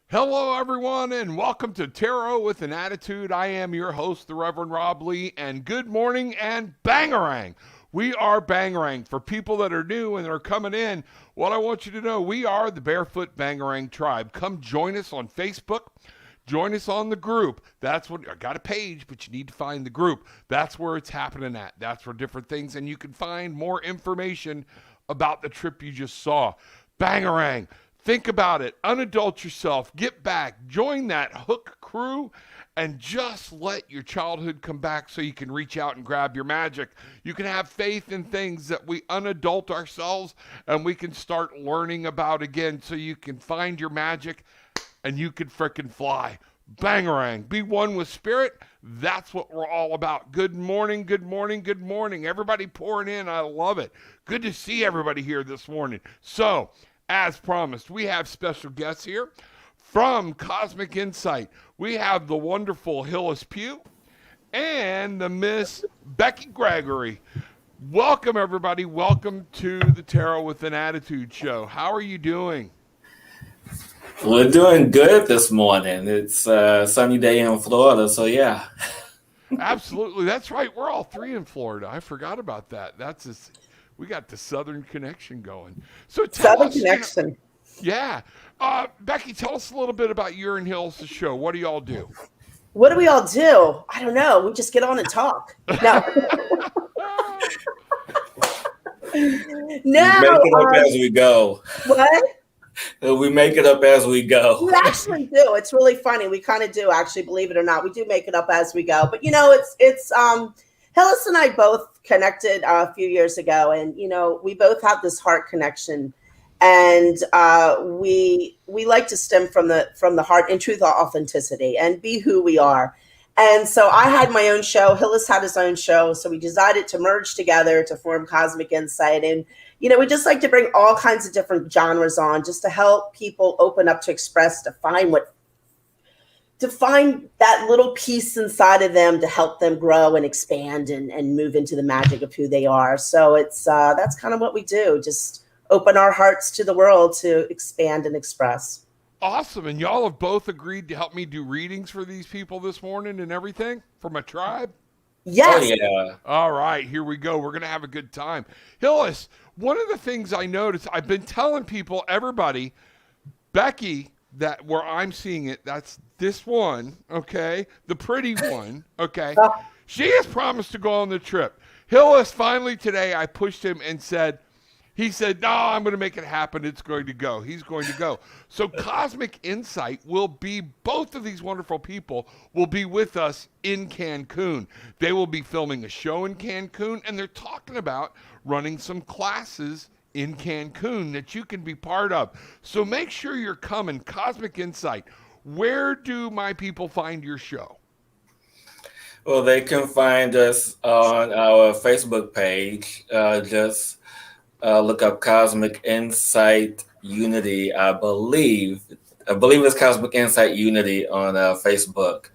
Hello, everyone, and welcome to Tarot with an Attitude. I am your host, the Reverend Rob Lee, and good morning and bangarang. We are bangarang. For people that are new and are coming in, what I want you to know, we are the Barefoot Bangarang Tribe. Come join us on Facebook. Join us on the group. That's what I got a page, but you need to find the group. That's where it's happening at. That's where different things, and you can find more information about the trip you just saw. Bangarang. Think about it. Unadult yourself. Get back. Join that hook crew and just let your childhood come back so you can reach out and grab your magic. You can have faith in things that we unadult ourselves and we can start learning about again so you can find your magic and you can frickin' fly. Bangarang. Be one with spirit. That's what we're all about. Good morning, good morning, good morning. Everybody pouring in. I love it. Good to see everybody here this morning. So, as promised, we have special guests here from Cosmic Insight. We have the wonderful Hillis Pugh and the Miss Becky Gregory. Welcome, everybody. Welcome to the Tarot with an Attitude show. How are you doing? We're doing good this morning. It's a sunny day in Florida, so yeah. Absolutely. That's right. We're all three in Florida. I forgot about that. We got the Southern connection going. So tell Southern us, Connection. yeah. Becky, tell us a little bit about your and Hills' show. What do y'all do? What do we all do? I don't know. We just get on and talk. No, We no. make it up as we go. What? We make it up as we go. We actually do. It's really funny. We kind of do actually, believe it or not. We do make it up as we go. But it's Hillis and I both connected a few years ago, and we both have this heart connection, and we like to stem from the heart in truth, authenticity, and be who we are. And so I had my own show. Hillis had his own show. So we decided to merge together to form Cosmic Insight. And, we just like to bring all kinds of different genres on just to help people open up to express, to find that little piece inside of them to help them grow and expand and move into the magic of who they are. So that's kind of what we do. Just open our hearts to the world to expand and express. Awesome. And y'all have both agreed to help me do readings for these people this morning and everything for my tribe? Oh Yes. yeah. All right, here we go. We're going to have a good time. Hillis, one of the things I noticed, I've been telling people, everybody, Becky, that where I'm seeing it, that's this one, okay? The pretty one, okay? She has promised to go on the trip. Hillis, finally today, I pushed him and he said, no, I'm going to make it happen. It's going to go. He's going to go. So Cosmic Insight will be, both of these wonderful people will be with us in Cancun. They will be filming a show in Cancun, and they're talking about running some classes in Cancun that you can be part of. So make sure you're coming. Cosmic Insight. Where do my people find your show? Well, they can find us on our Facebook page. Just look up Cosmic Insight Unity. I believe it's Cosmic Insight Unity on Facebook.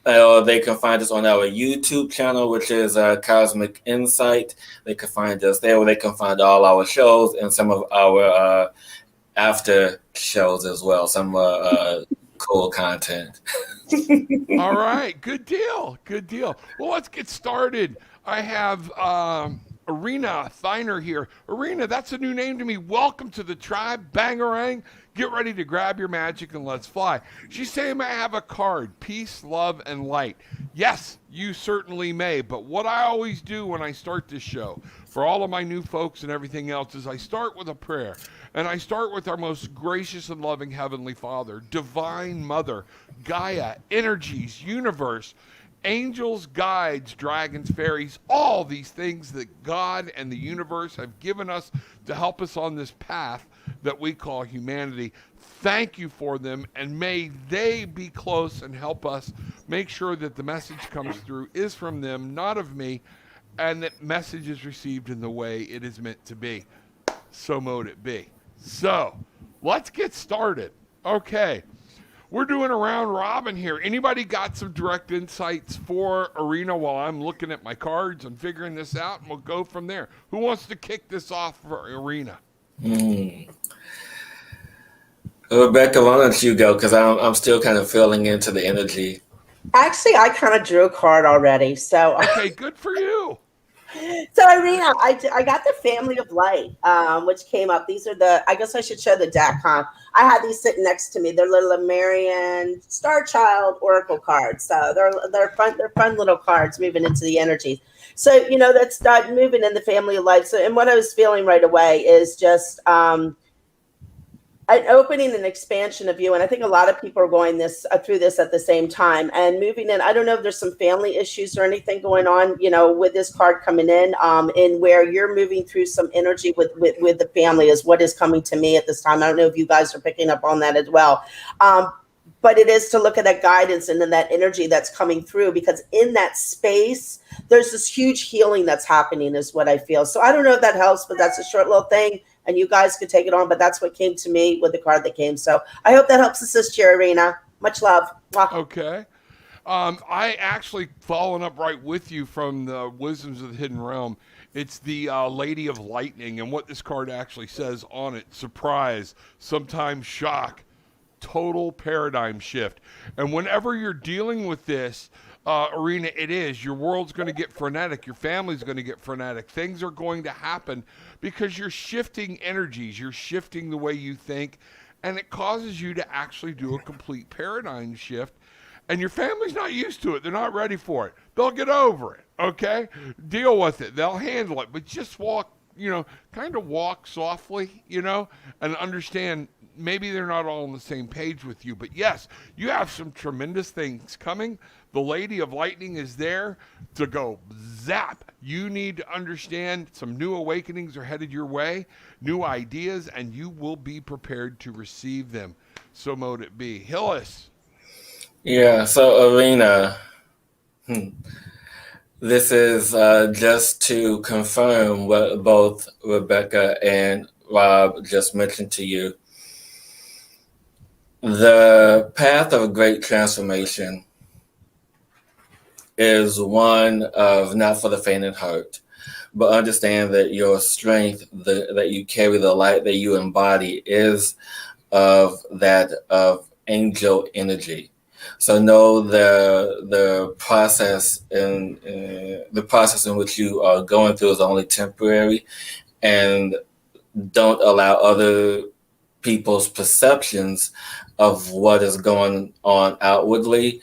They can find us on our YouTube channel, which is Cosmic Insight. They can find us there, where they can find all our shows and some of our after shows as well. Some cool content. All right, good deal, good deal. Well, let's get started. I have Arena Thiner here. Arena, that's a new name to me. Welcome to the tribe, Bangarang. Get ready to grab your magic and let's fly. She's saying I have a card, peace, love, and light. Yes, you certainly may, but what I always do when I start this show, for all of my new folks and everything else, is I start with a prayer. And I start with our most gracious and loving Heavenly Father, Divine Mother, Gaia, energies, universe, angels, guides, dragons, fairies, all these things that God and the universe have given us to help us on this path that we call humanity. Thank you for them, and may they be close and help us make sure that the message comes through is from them, not of me, and that message is received in the way it is meant to be. So mote it be. So, let's get started. Okay. We're doing a round robin here. Anybody got some direct insights for Arena while I'm looking at my cards and figuring this out? And we'll go from there. Who wants to kick this off for Arena? Rebecca, why don't you go? Because I'm still kind of feeling into the energy. Actually, I kind of drew a card already. So, Okay, good for you. so Irina, I got the Family of Light, which came up. These are I guess I should show the deck, huh? I had these sitting next to me. They're little Marian Star Child Oracle cards. So they're fun little cards moving into the energies. So, that's moving in the Family of Light. So, and what I was feeling right away is just, an opening and expansion of you, and I think a lot of people are going through this at the same time and moving in. I don't know if there's some family issues or anything going on, with this card coming in where you're moving through some energy with the family is what is coming to me at this time. I don't know if you guys are picking up on that as well. But it is to look at that guidance and then that energy that's coming through, because in that space, there's this huge healing that's happening is what I feel. So I don't know if that helps, but that's a short little thing. And you guys could take it on, but that's what came to me with the card that came. So I hope that helps assist you, Irina. Much love. Mwah. Okay. I actually following up right with you from the Wisdoms of the Hidden Realm. It's the Lady of Lightning, and what this card actually says on it: surprise, sometimes shock, total paradigm shift. And whenever you're dealing with this, Irina, it is your world's going to get frenetic, your family's going to get frenetic, things are going to happen because you're shifting energies, you're shifting the way you think, and it causes you to actually do a complete paradigm shift. And your family's not used to it, they're not ready for it. They'll get over it. Okay, deal with it, they'll handle it, but just walk, kind of walk softly, and understand maybe they're not all on the same page with you. But yes, you have some tremendous things coming. The Lady of Lightning is there to go zap. You need to understand some new awakenings are headed your way, new ideas, and you will be prepared to receive them. So mote it be. Hillis. Yeah, so Irina, this is just to confirm what both Rebecca and Rob just mentioned to you. The path of great transformation is one of not for the faint of heart, but understand that your strength, that you carry, the light that you embody, is of that of angel energy. So know the process in which you are going through is only temporary, and don't allow other people's perceptions of what is going on outwardly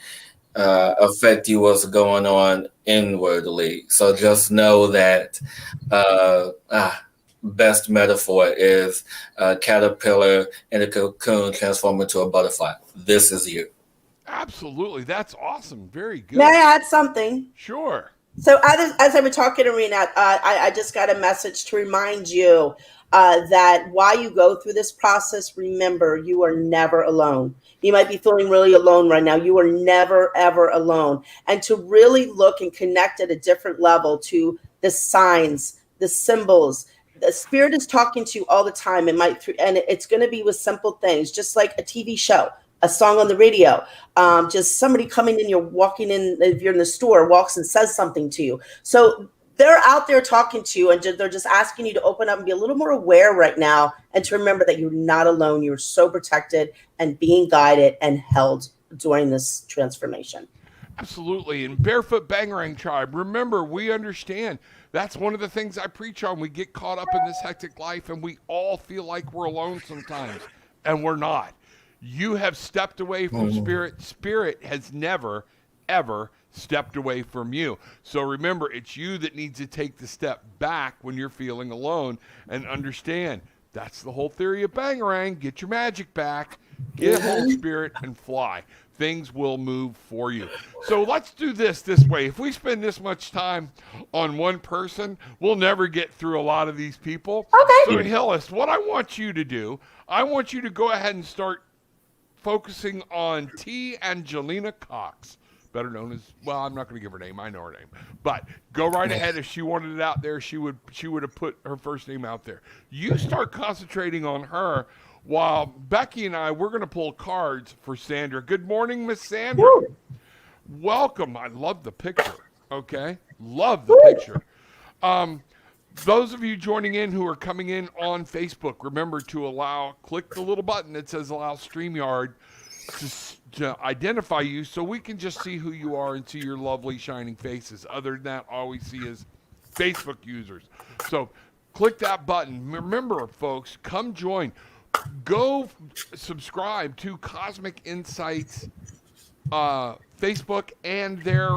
affect you what's going on inwardly. So just know that best metaphor is a caterpillar in a cocoon transform into a butterfly. This is you. Absolutely. That's awesome. Very good. May I add something? Sure. So as I was talking to Irina, I just got a message to remind you that while you go through this process, remember, you are never alone. You might be feeling really alone right now. You are never, ever alone. And to really look and connect at a different level to the signs, the symbols. The spirit is talking to you all the time. And it's going to be with simple things, just like a TV show, a song on the radio, just somebody coming in, you're walking in, if you're in the store, walks and says something to you. So they're out there talking to you, and they're just asking you to open up and be a little more aware right now, and to remember that you're not alone. You're so protected and being guided and held during this transformation. Absolutely. And Barefoot Bangarang Tribe, remember, we understand. That's one of the things I preach on. We get caught up in this hectic life, and we all feel like we're alone sometimes, and we're not. You have stepped away from Spirit. Spirit has never, ever stepped away from you. So remember, it's you that needs to take the step back when you're feeling alone and understand. That's the whole theory of Bangarang. Get your magic back, get a hold of Spirit, and fly. Things will move for you. So let's do this way. If we spend this much time on one person, we'll never get through a lot of these people. Okay. So Hillis, what I want you to do, I want you to go ahead and start focusing on T. Angelina Cox, better known as, well, I'm not going to give her name. I know her name. But go right ahead. If she wanted it out there, she would have put her first name out there. You start concentrating on her while Becky and I, we're going to pull cards for Sandra. Good morning, Miss Sandra. Woo. Welcome. I love the picture. Okay? Love the picture. those of you joining in who are coming in on Facebook, remember to click the little button that says allow StreamYard to identify you so we can just see who you are and see your lovely shining faces. Other than that, all we see is Facebook users. So click that button. Remember, folks, come join. Go subscribe to Cosmic Insights Facebook and their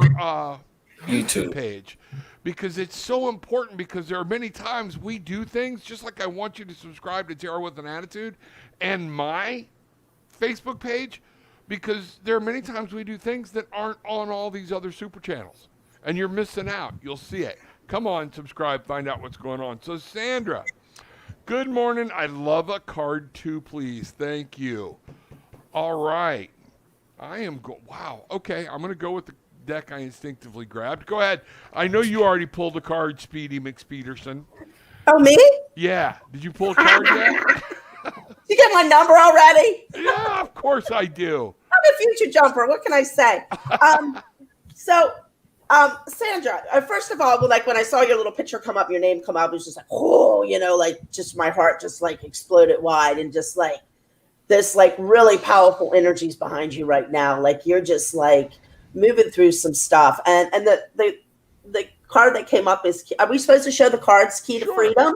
YouTube page, because it's so important, because there are many times we do things, just like I want you to subscribe to Tarot with an Attitude and my Facebook page, because there are many times we do things that aren't on all these other super channels, and you're missing out. You'll see it. Come on, subscribe, find out what's going on. So Sandra, good morning. I love a card too, please. Thank you. All right. Wow. Okay, I'm going to go with the deck I instinctively grabbed. Go ahead. I know you already pulled a card, Speedy McSpeederson. Oh, me? Yeah. Did you pull a card yet? You get my number already? Yeah, of course I do. I'm a future jumper. What can I say? Sandra, first of all, like when I saw your little picture come up, your name come up, it was just like, oh, like just my heart just like exploded wide, and just like this like really powerful energies behind you right now. Like you're just like moving through some stuff. And the card that came up is, are we supposed to show the cards Key to Freedom?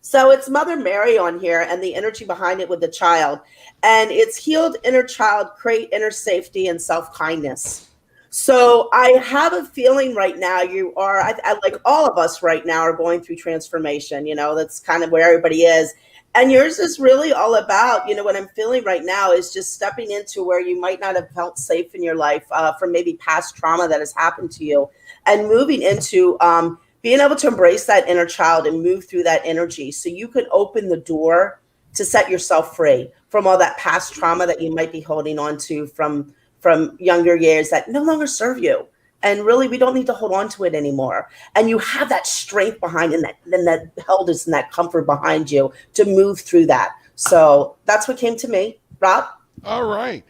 So it's Mother Mary on here, and the energy behind it with the child. And it's healed inner child, create inner safety and self-kindness. So I have a feeling right now you are, I like all of us right now are going through transformation. That's kind of where everybody is. And yours is really all about, what I'm feeling right now is just stepping into where you might not have felt safe in your life from maybe past trauma that has happened to you, and moving into being able to embrace that inner child and move through that energy so you can open the door to set yourself free from all that past trauma that you might be holding on to from younger years that no longer serve you. And really, we don't need to hold on to it anymore. And you have that strength behind, and that heldness and that comfort behind you to move through that. So that's what came to me. Rob? All right.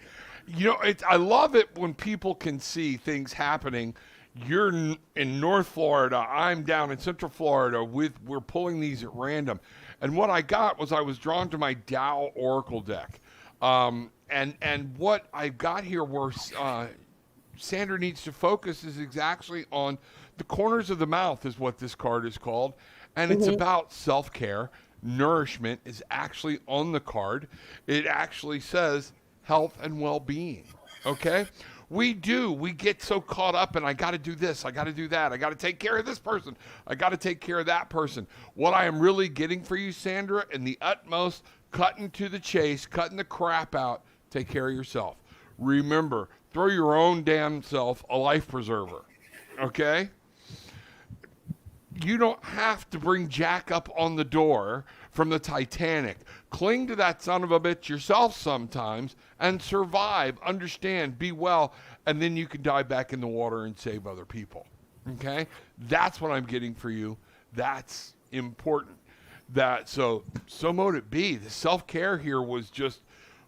I love it when people can see things happening. You're in North Florida. I'm down in Central Florida. We're pulling these at random. And what I got was I was drawn to my Tao Oracle deck. And what I got here were Sandra needs to focus is exactly on the corners of the mouth is what this card is called. And it's about self-care. Nourishment is actually on the card. It actually says health and well-being. Okay? We get so caught up in, I got to do this, I got to do that, I got to take care of this person, I got to take care of that person. What I am really getting for you, Sandra, in the utmost, cutting to the chase, cutting the crap out, take care of yourself. Remember, throw your own damn self a life preserver, okay? You don't have to bring Jack up on the door from the Titanic. Cling to that son of a bitch yourself sometimes and survive, understand, be well, and then you can dive back in the water and save other people, okay? That's what I'm getting for you. That's important. So mote it be. The self-care here was just,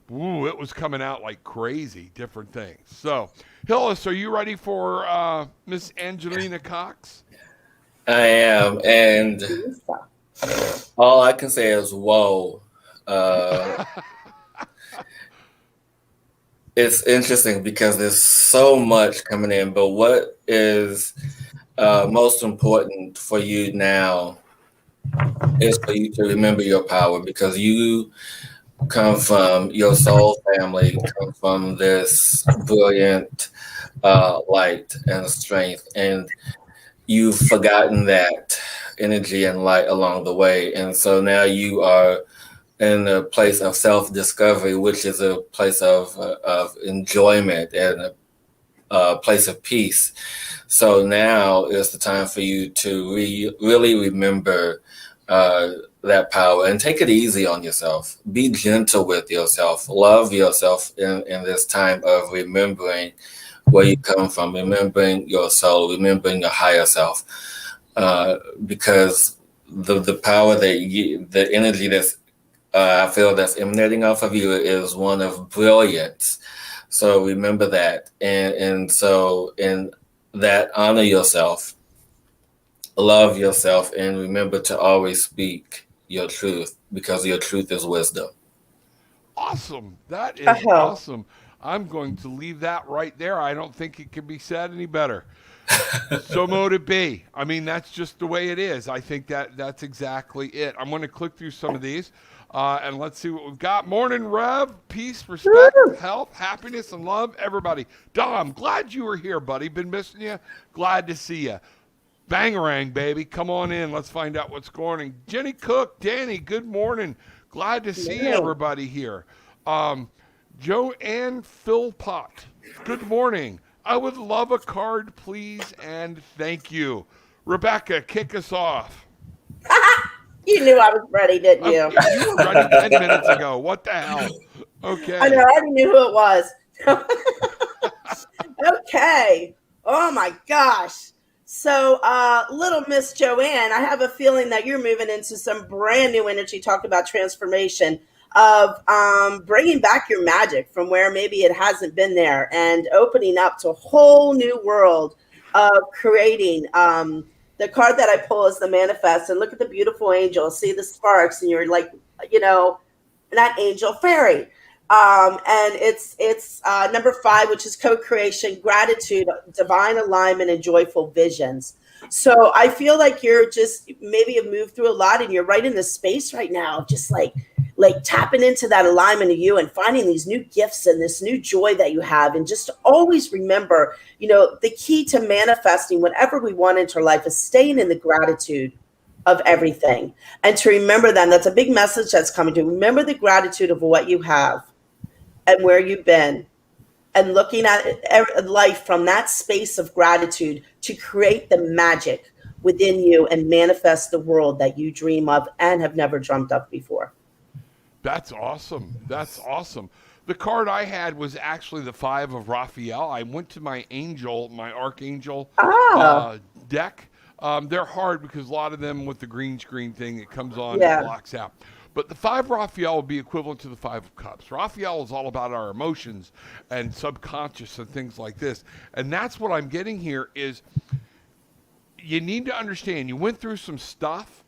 it was coming out like crazy, different things. So, Hillis, are you ready for Miss Angelina Cox? I am, and all I can say is, whoa. It's interesting because there's so much coming in, but what is most important for you now is for you to remember your power, because you come from your soul family, come from this brilliant light and strength, and you've forgotten that energy and light along the way. And so now you are in a place of self-discovery, which is a place of enjoyment and a place of peace. So now is the time for you to really remember that power and take it easy on yourself. Be gentle with yourself. Love yourself in this time of remembering where you come from, remembering your soul, remembering your higher self, because the power the energy that's I feel that's emanating off of you is one of brilliance. So remember that, and so in that, honor yourself love yourself, and remember to always speak your truth, because your truth is wisdom. Awesome. That is Oh, awesome. I'm going to leave that right there. I don't think it can be said any better. So mote it be. I mean, that's just the way it is. I think that's exactly it. I'm going to click through some of these, and let's see what we've got. Morning, Rev. Peace, respect, woo. health, happiness, and love, everybody. Dom, glad you were here, buddy. Been missing you. Glad to see you. Bangarang, baby. Come on in. Let's find out what's going on. Jenny Cook, Danny, good morning. Glad to see Yeah. everybody here. Joanne Philpott, good morning. I would love a card, please, and thank you. Rebecca, kick us off. You knew I was ready, didn't you? You were ready 10 minutes ago. What the hell? I know. Okay. I already knew who it was. Okay. Oh my gosh. So, little Miss Joanne, I have a feeling that you're moving into some brand new energy. Talk about transformation of bringing back your magic from where maybe it hasn't been there, and opening up to a whole new world of creating. The card that I pull is the manifest, and look at the beautiful angel. See the sparks, and you're like, you know, that angel fairy. And it's number 5, which is co-creation, gratitude, divine alignment, and joyful visions. So I feel like you're just maybe have moved through a lot, and you're right in this space right now, just like tapping into that alignment of you and finding these new gifts and this new joy that you have. And just always remember, the key to manifesting whatever we want into our life is staying in the gratitude of everything. And to remember that's a big message that's coming to. Remember the gratitude of what you have and where you've been, and looking at life from that space of gratitude to create the magic within you and manifest the world that you dream of and have never dreamt of before. That's awesome. That's awesome. The card I had was actually the 5 of Raphael. I went to my archangel Ah, deck. They're hard because a lot of them with the green screen thing, it comes on and yeah. blocks out. But the 5 Raphael would be equivalent to the 5 of Cups. Raphael is all about our emotions and subconscious and things like this. And that's what I'm getting here is you need to understand you went through some stuff.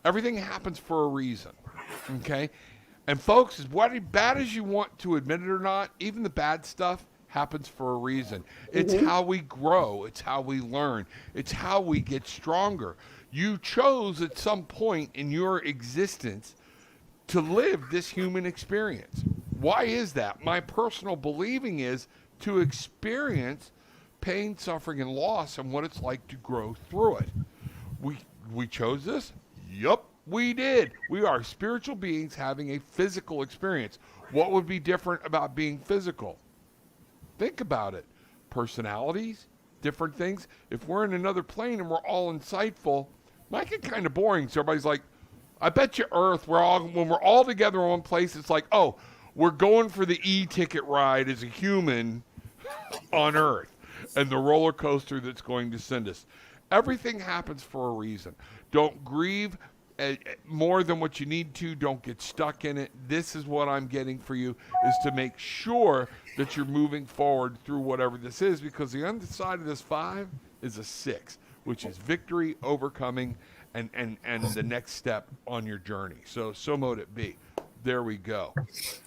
Everything happens for a reason. Okay? And folks, as bad as you want to admit it or not, even the bad stuff happens for a reason. It's how we grow. It's how we learn. It's how we get stronger. You chose at some point in your existence to live this human experience. Why is that? My personal believing is to experience pain, suffering, and loss and what it's like to grow through it. We chose this? Yup, we did. We are spiritual beings having a physical experience. What would be different about being physical? Think about it. Personalities, different things. If we're in another plane and we're all insightful, might get kind of boring. So everybody's like, I bet you Earth, when we're all together in one place, it's like, oh, we're going for the e-ticket ride as a human on Earth and the roller coaster that's going to send us. Everything happens for a reason. Don't grieve more than what you need to. Don't get stuck in it. This is what I'm getting for you, is to make sure that you're moving forward through whatever this is, because the other side of this 5 is a 6, which is victory, overcoming, and the next step on your journey. So mote it be. There we go.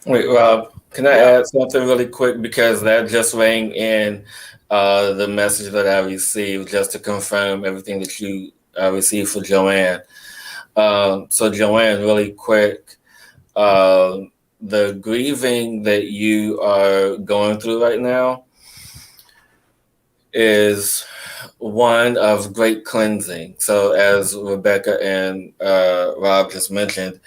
Wait, Rob, can I add something really quick? Because that just rang in the message that I received, just to confirm everything that you received for Joanne. So Joanne, really quick, the grieving that you are going through right now is one of great cleansing. So as Rebecca and Rob just mentioned,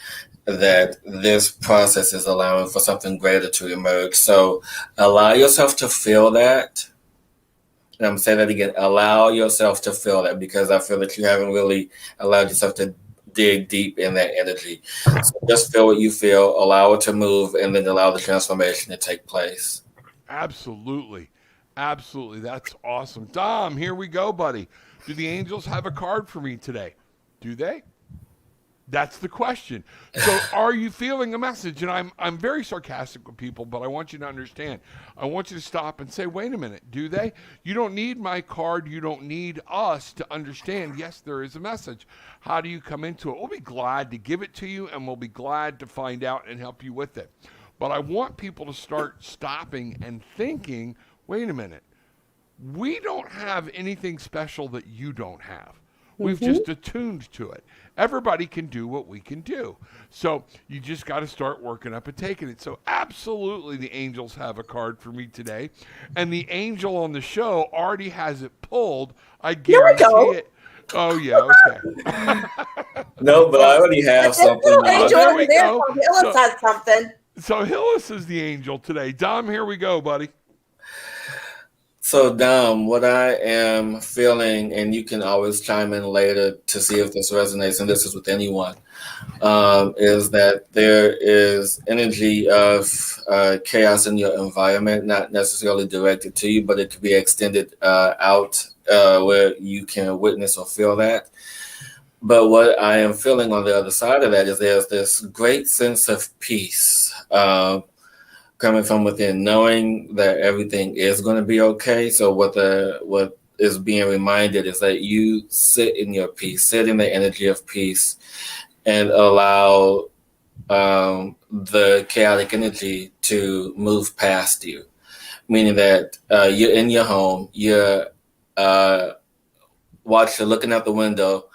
that this process is allowing for something greater to emerge. So allow yourself to feel that. And I'm saying that again, allow yourself to feel that, because I feel that you haven't really allowed yourself to dig deep in that energy. So just feel what you feel, allow it to move, and then allow the transformation to take place. Absolutely. Absolutely. That's awesome. Dom, here we go, buddy. Do the angels have a card for me today? Do they? That's the question. So are you feeling a message? And I'm very sarcastic with people, but I want you to understand. I want you to stop and say, wait a minute, do they? You don't need my card. You don't need us to understand, yes, there is a message. How do you come into it? We'll be glad to give it to you, and we'll be glad to find out and help you with it. But I want people to start stopping and thinking, wait a minute, we don't have anything special that you don't have. We've just attuned to it. Everybody can do what we can do. So you just got to start working up and taking it. So absolutely the angels have a card for me today. And the angel on the show already has it pulled. I guarantee it. Oh, yeah, okay. No, but I already have something. Angel There over we there. go. Hillis has something. So Hillis is the angel today. Dom, here we go, buddy. So, Dom, what I am feeling, and you can always chime in later to see if this resonates, and this is with anyone, is that there is energy of chaos in your environment, not necessarily directed to you, but it could be extended out where you can witness or feel that. But what I am feeling on the other side of that is there's this great sense of peace coming from within, knowing that everything is going to be okay. So what is being reminded is that you sit in your peace, sit in the energy of peace, and allow the chaotic energy to move past you. Meaning that you're in your home, you're looking out the window,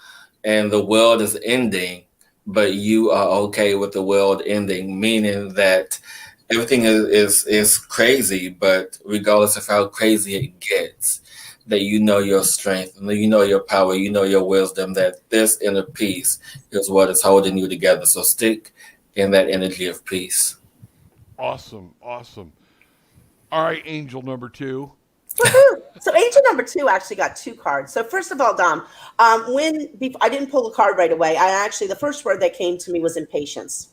and the world is ending, but you are okay with the world ending, meaning that everything is crazy, but regardless of how crazy it gets, that you know your strength, and you know your power, you know your wisdom, that this inner peace is what is holding you together. So stick in that energy of peace. Awesome. All right, angel number 2. Woohoo! So angel number 2 actually got 2 cards. So first of all, Dom, I didn't pull the card right away. The first word that came to me was impatience.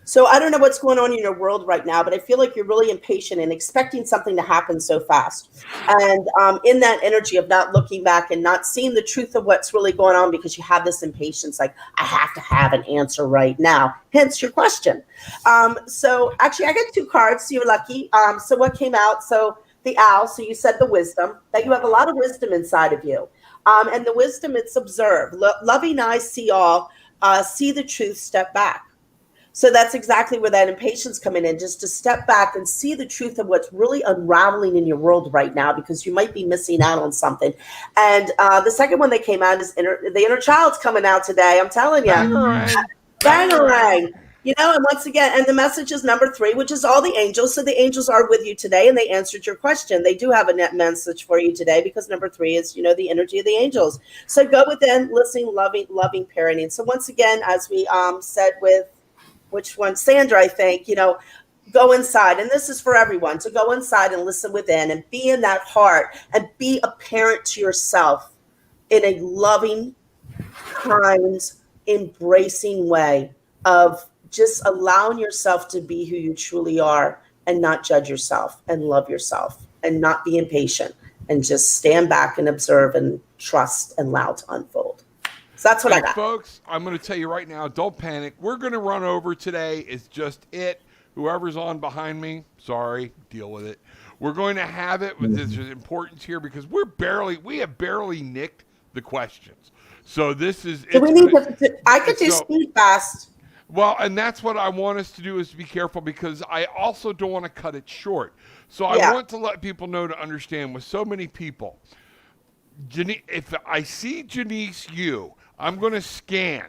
So I don't know what's going on in your world right now, but I feel like you're really impatient and expecting something to happen so fast. And in that energy of not looking back and not seeing the truth of what's really going on, because you have this impatience, like, I have to have an answer right now, hence your question. So actually I got 2 cards, so you're lucky. So what came out? So the owl, so you said the wisdom, that you have a lot of wisdom inside of you. And the wisdom, it's observe. Loving eyes see all, see the truth, step back. So that's exactly where that impatience coming in, just to step back and see the truth of what's really unraveling in your world right now, because you might be missing out on something. And the second one that came out is the inner child's coming out today. I'm telling you. Bangarang. And once again, and the message is number 3, which is all the angels. So the angels are with you today, and they answered your question. They do have a net message for you today, because number 3 is, the energy of the angels. So go within, listening, loving parenting. So once again, as we said with, which one? Sandra, I think, go inside. And this is for everyone. So go inside and listen within and be in that heart and be a parent to yourself in a loving, kind, embracing way of just allowing yourself to be who you truly are, and not judge yourself, and love yourself, and not be impatient, and just stand back and observe and trust and allow to unfold. So that's what I got. Folks, I'm going to tell you right now, don't panic. We're going to run over today. It's just it. Whoever's on behind me, sorry, deal with it. We're going to have it with this importance here, because we have barely nicked the questions. So this is. So I could do speed fast. Well, and that's what I want us to do, is to be careful, because I also don't want to cut it short. So I want to let people know, to understand, with so many people, if I see Janice Yu, I'm going to scan.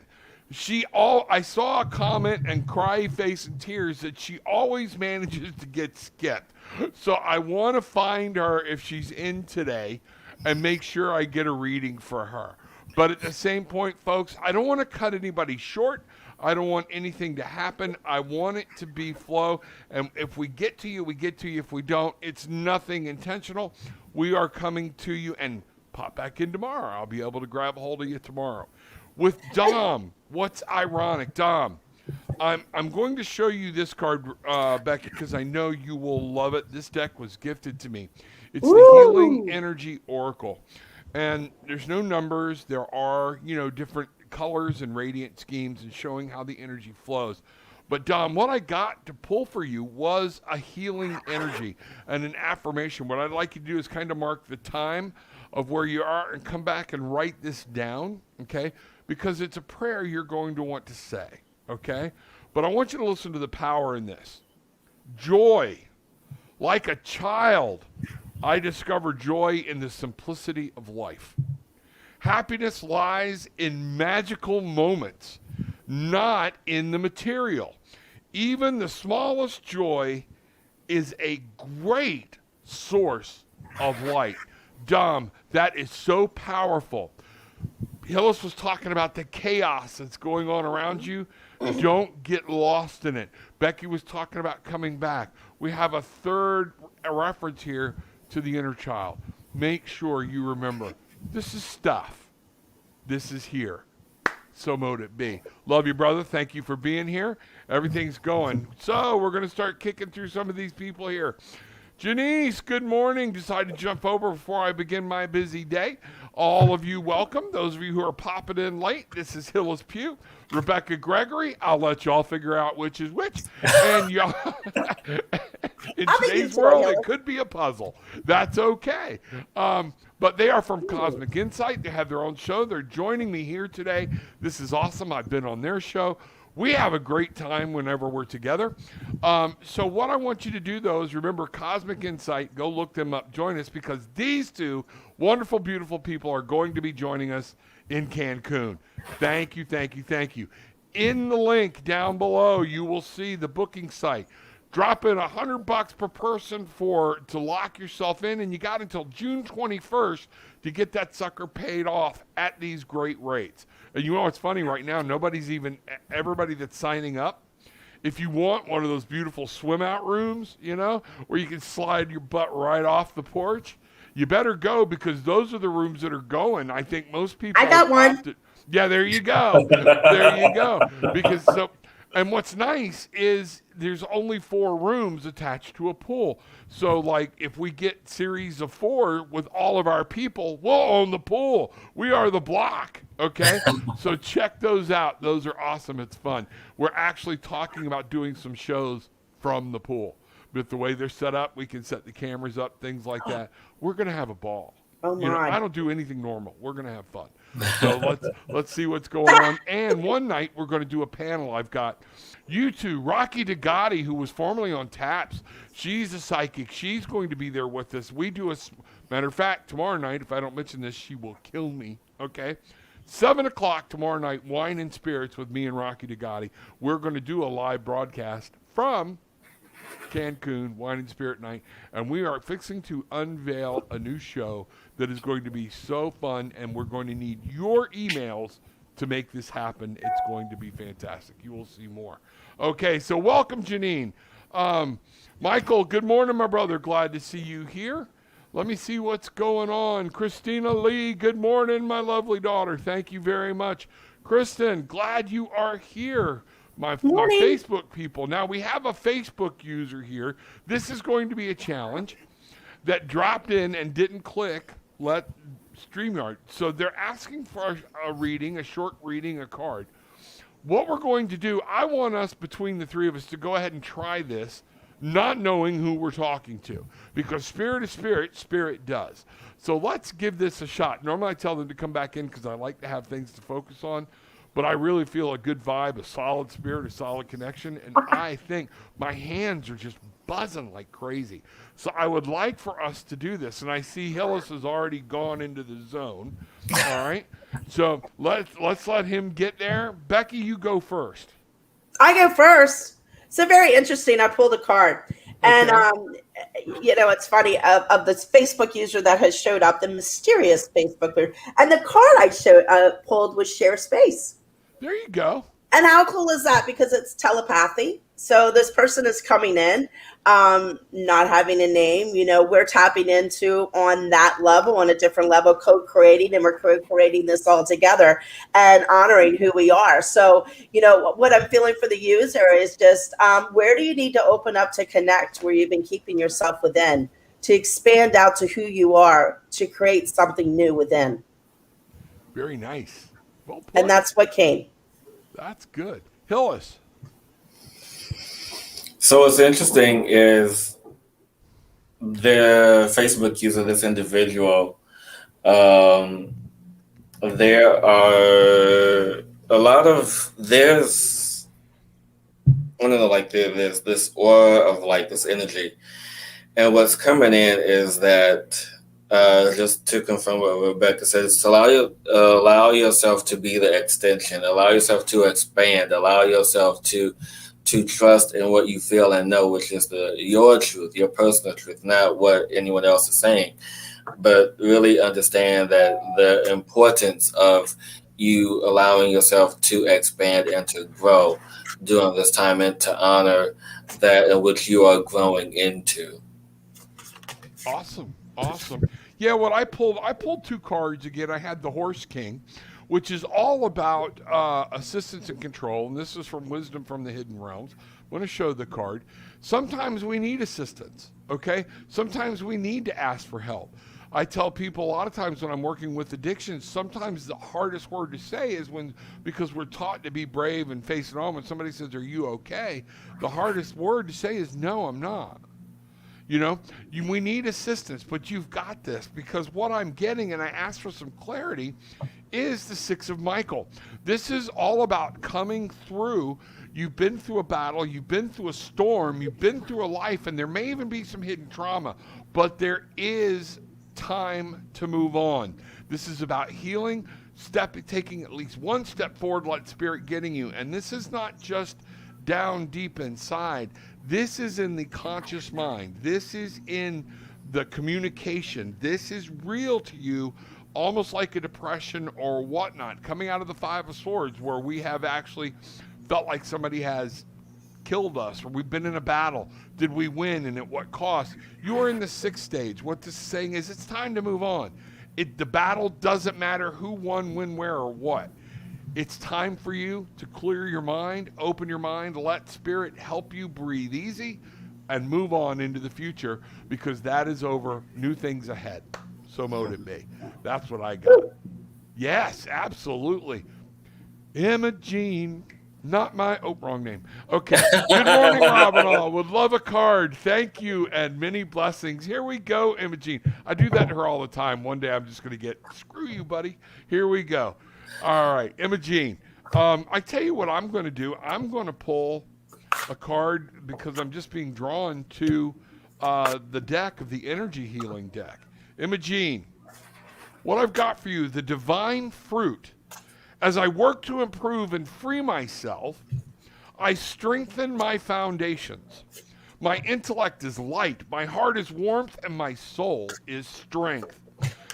I saw a comment and cry face and tears that she always manages to get skipped. So I want to find her if she's in today and make sure I get a reading for her. But at the same point, folks, I don't want to cut anybody short. I don't want anything to happen. I want it to be flow. And if we get to you, we get to you. If we don't, it's nothing intentional. We are coming to you, and pop back in tomorrow. I'll be able to grab a hold of you tomorrow. With Dom, what's ironic? Dom, I'm going to show you this card, Becky, because I know you will love it. This deck was gifted to me. It's the Healing Energy Oracle. And there's no numbers. There are, different colors and radiant schemes and showing how the energy flows. But Dom, what I got to pull for you was a healing energy and an affirmation. What I'd like you to do is kind of mark the time of where you are and come back and write this down, okay? Because it's a prayer you're going to want to say, okay? But I want you to listen to the power in this. Joy. Like a child, I discover joy in the simplicity of life. Happiness lies in magical moments, not in the material. Even the smallest joy is a great source of light. Dom, that is so powerful. Hillis was talking about the chaos that's going on around you. Don't get lost in it. Becky was talking about coming back. We have a third reference here to the inner child. Make sure you remember, this is stuff. This is here. So mote it be. Love you, brother. Thank you for being here. Everything's going. So we're going to start kicking through some of these people here. Janice, good morning. Decided to jump over before I begin my busy day. All of you welcome. Those of you who are popping in late, this is Hillis Pugh. Rebecca Gregory, I'll let y'all figure out which is which. And y'all, in today's world, it could be a puzzle. That's okay. But they are from Cosmic Insight. They have their own show. They're joining me here today. This is awesome. I've been on their show. We have a great time whenever we're together. So what I want you to do, though, is remember Cosmic Insight. Go look them up. Join us because these two wonderful, beautiful people are going to be joining us in Cancun. Thank you, thank you, thank you. In the link down below, you will see the booking site. Drop in $100 per person to lock yourself in, and you got until June 21st to get that sucker paid off at these great rates. And you know what's funny right now? Everybody that's signing up, if you want one of those beautiful swim out rooms, where you can slide your butt right off the porch, you better go because those are the rooms that are going. I think most people. I got one. Yeah, there you go. There you go. And what's nice is there's only 4 rooms attached to a pool. So, like, if we get series of 4 with all of our people, we'll own the pool. We are the block, okay? So check those out. Those are awesome. It's fun. We're actually talking about doing some shows from the pool. With the way they're set up, we can set the cameras up, things like that. We're going to have a ball. Oh, my. I don't do anything normal. We're going to have fun. So let's see what's going on. And one night we're going to do a panel. I've got you two, Rocky DeGotti, who was formerly on Taps. She's a psychic. She's going to be there with us. We do matter of fact, tomorrow night, if I don't mention this, she will kill me. Okay. 7 o'clock tomorrow night, Wine and Spirits with me and Rocky DeGotti. We're going to do a live broadcast from Cancun, Wine and Spirit Night, and we are fixing to unveil a new show that is going to be so fun, and we're going to need your emails to make this happen. It's going to be fantastic. You will see more. Okay, so welcome, Janine. Michael, good morning, my brother. Glad to see you here. Let me see what's going on. Christina Lee, good morning, my lovely daughter. Thank you very much. Kristen, glad you are here. My Facebook people. Now, we have a Facebook user here. This is going to be a challenge that dropped in and didn't click let StreamYard. So they're asking for a reading, a short reading, a card. What we're going to do, I want us, between the three of us, to go ahead and try this, not knowing who we're talking to. Because spirit is spirit, spirit does. So let's give this a shot. Normally I tell them to come back in because I like to have things to focus on. But I really feel a good vibe, a solid spirit, a solid connection. And I think my hands are just buzzing like crazy. So I would like for us to do this. And I see Hillis has already gone into the zone. All right. So let's let him get there. Becky, you go first. I go first. So very interesting. I pulled a card. And, it's funny, of this Facebook user that has showed up, the mysterious Facebook user. And the card I pulled was Share Space. There you go. And how cool is that? Because it's telepathy. So this person is coming in, not having a name. We're tapping into on that level, on a different level, co-creating, and we're co-creating this all together and honoring who we are. So, what I'm feeling for the user is just where do you need to open up to connect where you've been keeping yourself within, to expand out to who you are, to create something new within. Very nice. Well put. And that's what came. That's good. Hillis. So what's interesting is the Facebook user, this individual, um, there are a lot of there's I don't know, like there's this aura of like this energy, and what's coming in is that just to confirm what Rebecca says, allow yourself to be the extension, allow yourself to expand, allow yourself to trust in what you feel and know, which is your truth, your personal truth, not what anyone else is saying, but really understand that the importance of you allowing yourself to expand and to grow during this time and to honor that in which you are growing into. Awesome. Yeah, what I pulled two cards again. I had the Horse King, which is all about assistance and control, and this is from Wisdom from the Hidden Realms. I'm going to show the card. Sometimes we need assistance, okay? Sometimes we need to ask for help. I tell people a lot of times when I'm working with addictions, sometimes the hardest word to say is because we're taught to be brave and face it on. When somebody says, "Are you okay?" The hardest word to say is, "No, I'm not." We need assistance, but you've got this, because what I'm getting, and I asked for some clarity, is the Six of Michael. This is all about coming through. You've been through a battle, you've been through a storm, you've been through a life, and there may even be some hidden trauma, but there is time to move on. This is about healing, taking at least one step forward, let Spirit getting you. And this is not just down deep inside. This is in the conscious mind. This is in the communication. This is real to you, almost like a depression or whatnot. Coming out of the Five of Swords, where we have actually felt like somebody has killed us, or we've been in a battle. Did we win, and at what cost? You are in the sixth stage. What this is saying is it's time to move on. The battle doesn't matter who won, when, where, or what. It's time for you to clear your mind, open your mind, let Spirit help you breathe easy and move on into the future, because that is over. New things ahead. So mote it be. That's what I got. Yes, absolutely. Imogene. Not my, wrong name. Okay. Good morning, Robin. All would love a card. Thank you and many blessings. Here we go, Imogene. I do that to her all the time. One day I'm just going to get, screw you, buddy. Here we go. All right, Imogene. I tell you what I'm going to do. I'm going to pull a card because I'm just being drawn to the deck of the energy healing deck. Imogene, what I've got for you, the divine fruit. As I work to improve and free myself, I strengthen my foundations. My intellect is light, my heart is warmth, and my soul is strength.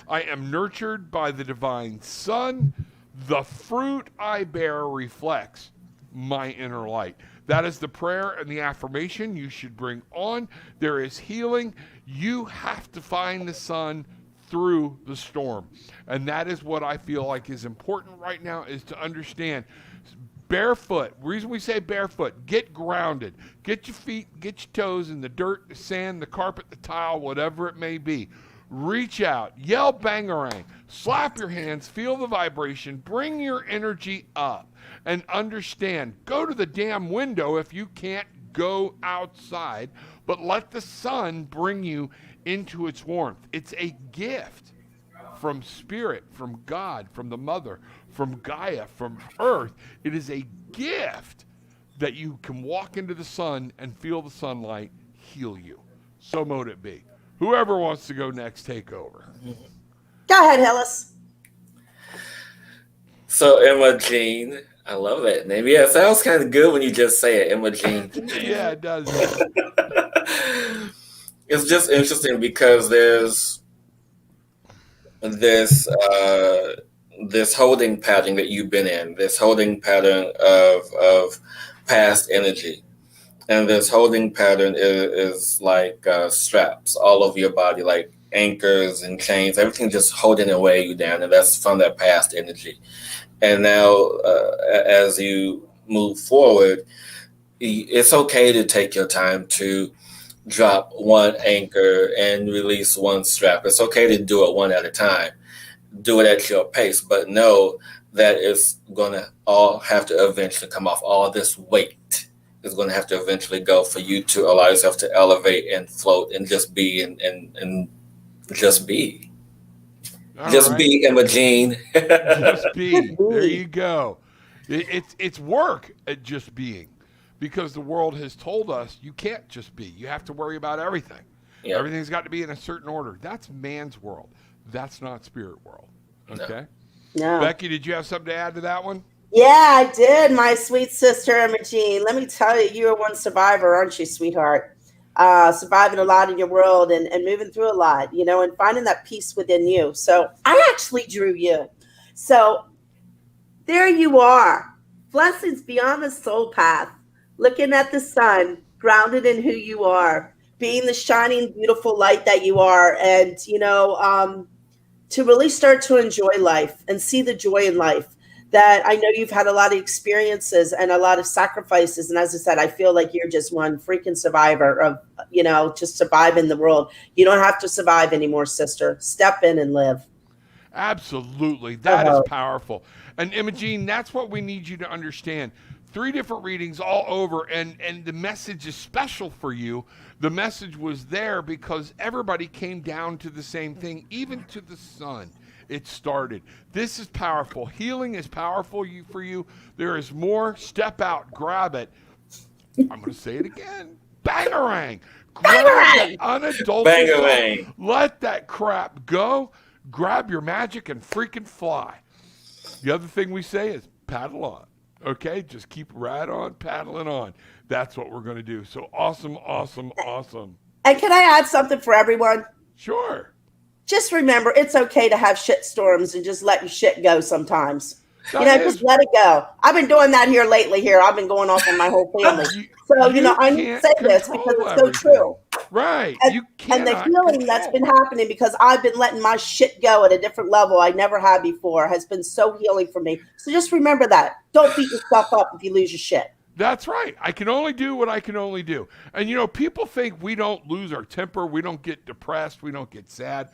I am nurtured by the divine sun. The fruit I bear reflects my inner light. That is the prayer and the affirmation you should bring on. There is healing. You have to find the sun through the storm. And that is what I feel like is important right now, is to understand barefoot. The reason we say barefoot, get grounded. Get your feet, get your toes in the dirt, the sand, the carpet, the tile, whatever it may be. Reach out, yell bangarang, slap your hands, feel the vibration, bring your energy up, and understand. Go to the damn window if you can't go outside, but let the sun bring you into its warmth. It's a gift from Spirit, from God, from the Mother, from Gaia, from Earth. It is a gift that you can walk into the sun and feel the sunlight heal you. So mote it be. Whoever wants to go next, take over. Go ahead, Hillis. So Imogene, I love that name. Yeah, it sounds kind of good when you just say it, Imogene. Yeah, it does. It's just interesting because there's this holding pattern that you've been in, this holding pattern of past energy. And this holding pattern is like straps all over your body, like anchors and chains, everything just holding and weighing you down. And that's from that past energy. And now, as you move forward, it's okay to take your time to drop one anchor and release one strap. It's okay to do it one at a time. Do it at your pace, but know that is going to all have to eventually come off. All this weight is going to have to eventually go for you to allow yourself to elevate and float and just be and just be. All Just right. be, Imogene. Just be. There you go. It's work at just being, because the world has told us you can't just be. You have to worry about everything. Yeah. Everything's got to be in a certain order. That's man's world. That's not spirit world. Okay. No. Becky, did you have something to add to that one? Yeah, I did, my sweet sister Imogene. Let me tell you, you are one survivor, aren't you, sweetheart? Surviving a lot in your world and moving through a lot, you know, and finding that peace within you. So I actually drew you. So there you are. Blessings beyond the soul path, looking at the sun, grounded in who you are, being the shining, beautiful light that you are. And, you know, to really start to enjoy life and see the joy in life. That I know you've had a lot of experiences and a lot of sacrifices. And as I said, I feel like you're just one freaking survivor of, you know, just surviving the world. You don't have to survive anymore, sister. Step in and live. Absolutely. That is powerful. And Imogene, that's what we need you to understand. 3 different readings all over, and the message is special for you. The message was there because everybody came down to the same thing, even to the sun. It started. This is powerful. Healing is powerful for you. There is more. Step out. Grab it. I'm going to say it again. Bangarang. Grab that unadulterated. Bangarang. Let that crap go. Grab your magic and freaking fly. The other thing we say is paddle on. Okay? Just keep right on paddling on. That's what we're going to do. So awesome, awesome, awesome. And can I add something for everyone? Sure. Just remember, it's okay to have shit storms and just let your shit go sometimes. That is, just let it go. I've been doing that here lately. I've been going off on my whole family. So, you know, I need to say this because it's so true. Right. And the healing that's been happening because I've been letting my shit go at a different level I never had before has been so healing for me. So just remember that. Don't beat yourself up if you lose your shit. That's right. I can only do what I can only do. And, you know, people think we don't lose our temper. We don't get depressed. We don't get sad.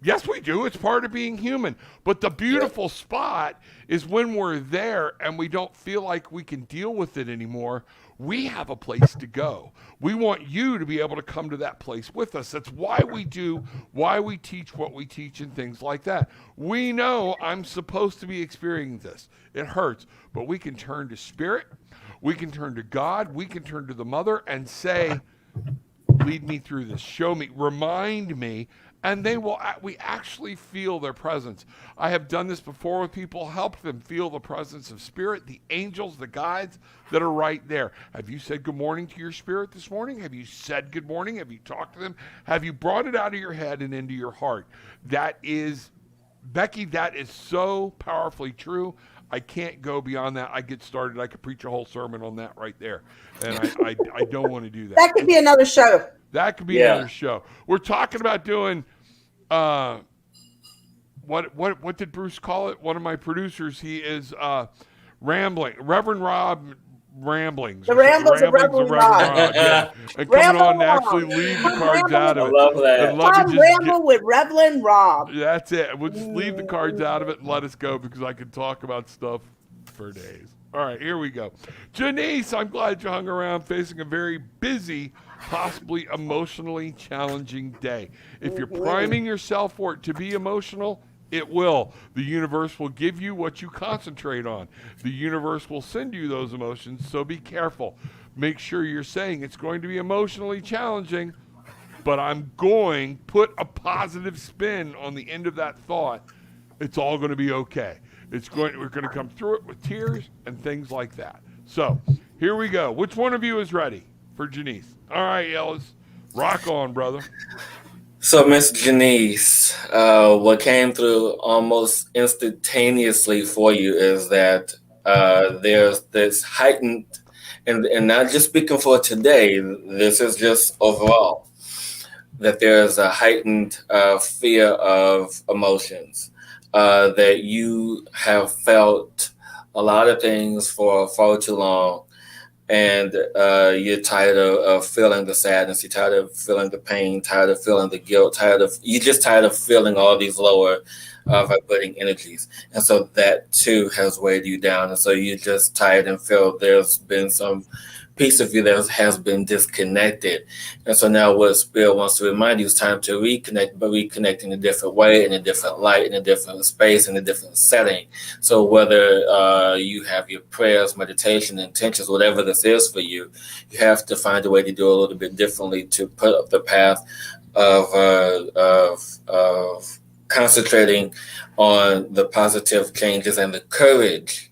Yes, we do. It's part of being human. But the beautiful spot is when we're there and we don't feel like we can deal with it anymore. We have a place to go. We want you to be able to come to that place with us. That's why we teach what we teach and things like that. We know I'm supposed to be experiencing this. It hurts, but we can turn to spirit. We can turn to God. We can turn to the mother and say, lead me through this. Show me. Remind me. And we actually feel their presence. I have done this before with people, helped them feel the presence of spirit, the angels, the guides that are right there. Have you said good morning to your spirit this morning? Have you said good morning? Have you talked to them? Have you brought it out of your head and into your heart? That is, Becky, that is so powerfully true. I can't go beyond that. I get started. I could preach a whole sermon on that right there. And I don't want to do that. That could be another show. That could be another show. We're talking about doing... what did Bruce call it? One of my producers, he is Reverend Rob Ramblings. The Ramblings of Reverend Rob. Yeah. And coming on to actually leave the cards out of it. I love that. Tom Ramble with Reverend Rob. That's it. We'll just leave the cards out of it and let us go because I could talk about stuff for days. All right, here we go. Janice, I'm glad you hung around facing a very busy, possibly emotionally challenging day. If you're priming yourself for it to be emotional, it will. The universe will give you what you concentrate on. The universe will send you those emotions, so be careful. Make sure you're saying it's going to be emotionally challenging, but I'm going to put a positive spin on the end of that thought. It's all going to be okay. We're going to come through it with tears and things like that. So here we go. Which one of you is ready for Janice? All right, Ellis. Rock on, brother. So, Miss Janice, what came through almost instantaneously for you is that there's this heightened, and not just speaking for today, this is just overall, that there's a heightened fear of emotions, that you have felt a lot of things for far too long. And you're tired of feeling the sadness, you're tired of feeling the pain, tired of feeling the guilt, you're just tired of feeling all these lower vibrating energies. And so that too has weighed you down. And so you're just tired and feel there's been some piece of you that has been disconnected. And so now what Spirit wants to remind you is time to reconnect, but reconnect in a different way, in a different light, in a different space, in a different setting. So whether you have your prayers, meditation, intentions, whatever this is for you, you have to find a way to do a little bit differently to put up the path of concentrating on the positive changes and the courage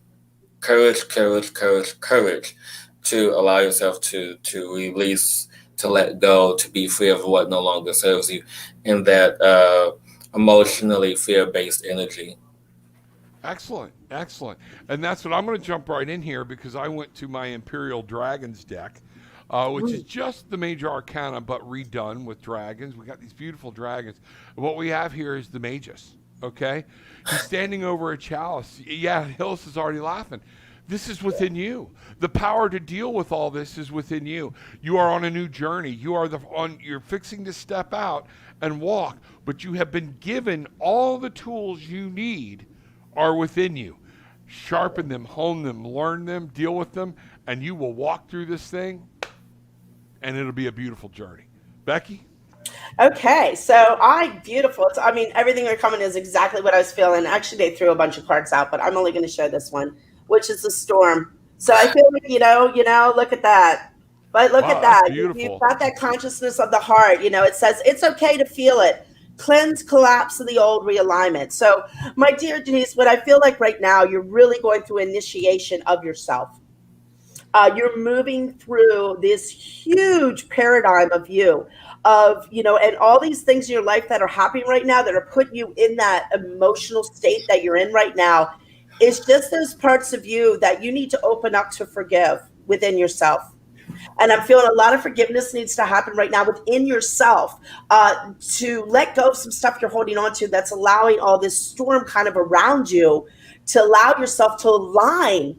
to allow yourself to release, to let go, to be free of what no longer serves you in that emotionally fear-based energy. Excellent. And that's what I'm going to jump right in here, because I went to my Imperial Dragons deck, which is just the major arcana, but redone with dragons. We got these beautiful dragons. What we have here is the Magus, okay? He's standing over a chalice. Yeah, Hillis is already laughing. This is within you. The power to deal with all this is within you. You are on a new journey. You're fixing to step out and walk, but you have been given all the tools you need are within you. Sharpen them, hone them, learn them, deal with them, and you will walk through this thing, and it'll be a beautiful journey. Becky? Okay, so beautiful. Everything you're coming is exactly what I was feeling. Actually, they threw a bunch of cards out, but I'm only going to show this one, which is the storm. So I feel like, look at that. But look at that. You've got that consciousness of the heart. It says it's okay to feel it. Cleanse, collapse, and the old realignment. So, my dear Denise, what I feel like right now, you're really going through initiation of yourself. You're moving through this huge paradigm of you, and all these things in your life that are happening right now that are putting you in that emotional state that you're in right now. It's just those parts of you that you need to open up to forgive within yourself. And I'm feeling a lot of forgiveness needs to happen right now within yourself, to let go of some stuff you're holding on to that's allowing all this storm kind of around you, to allow yourself to align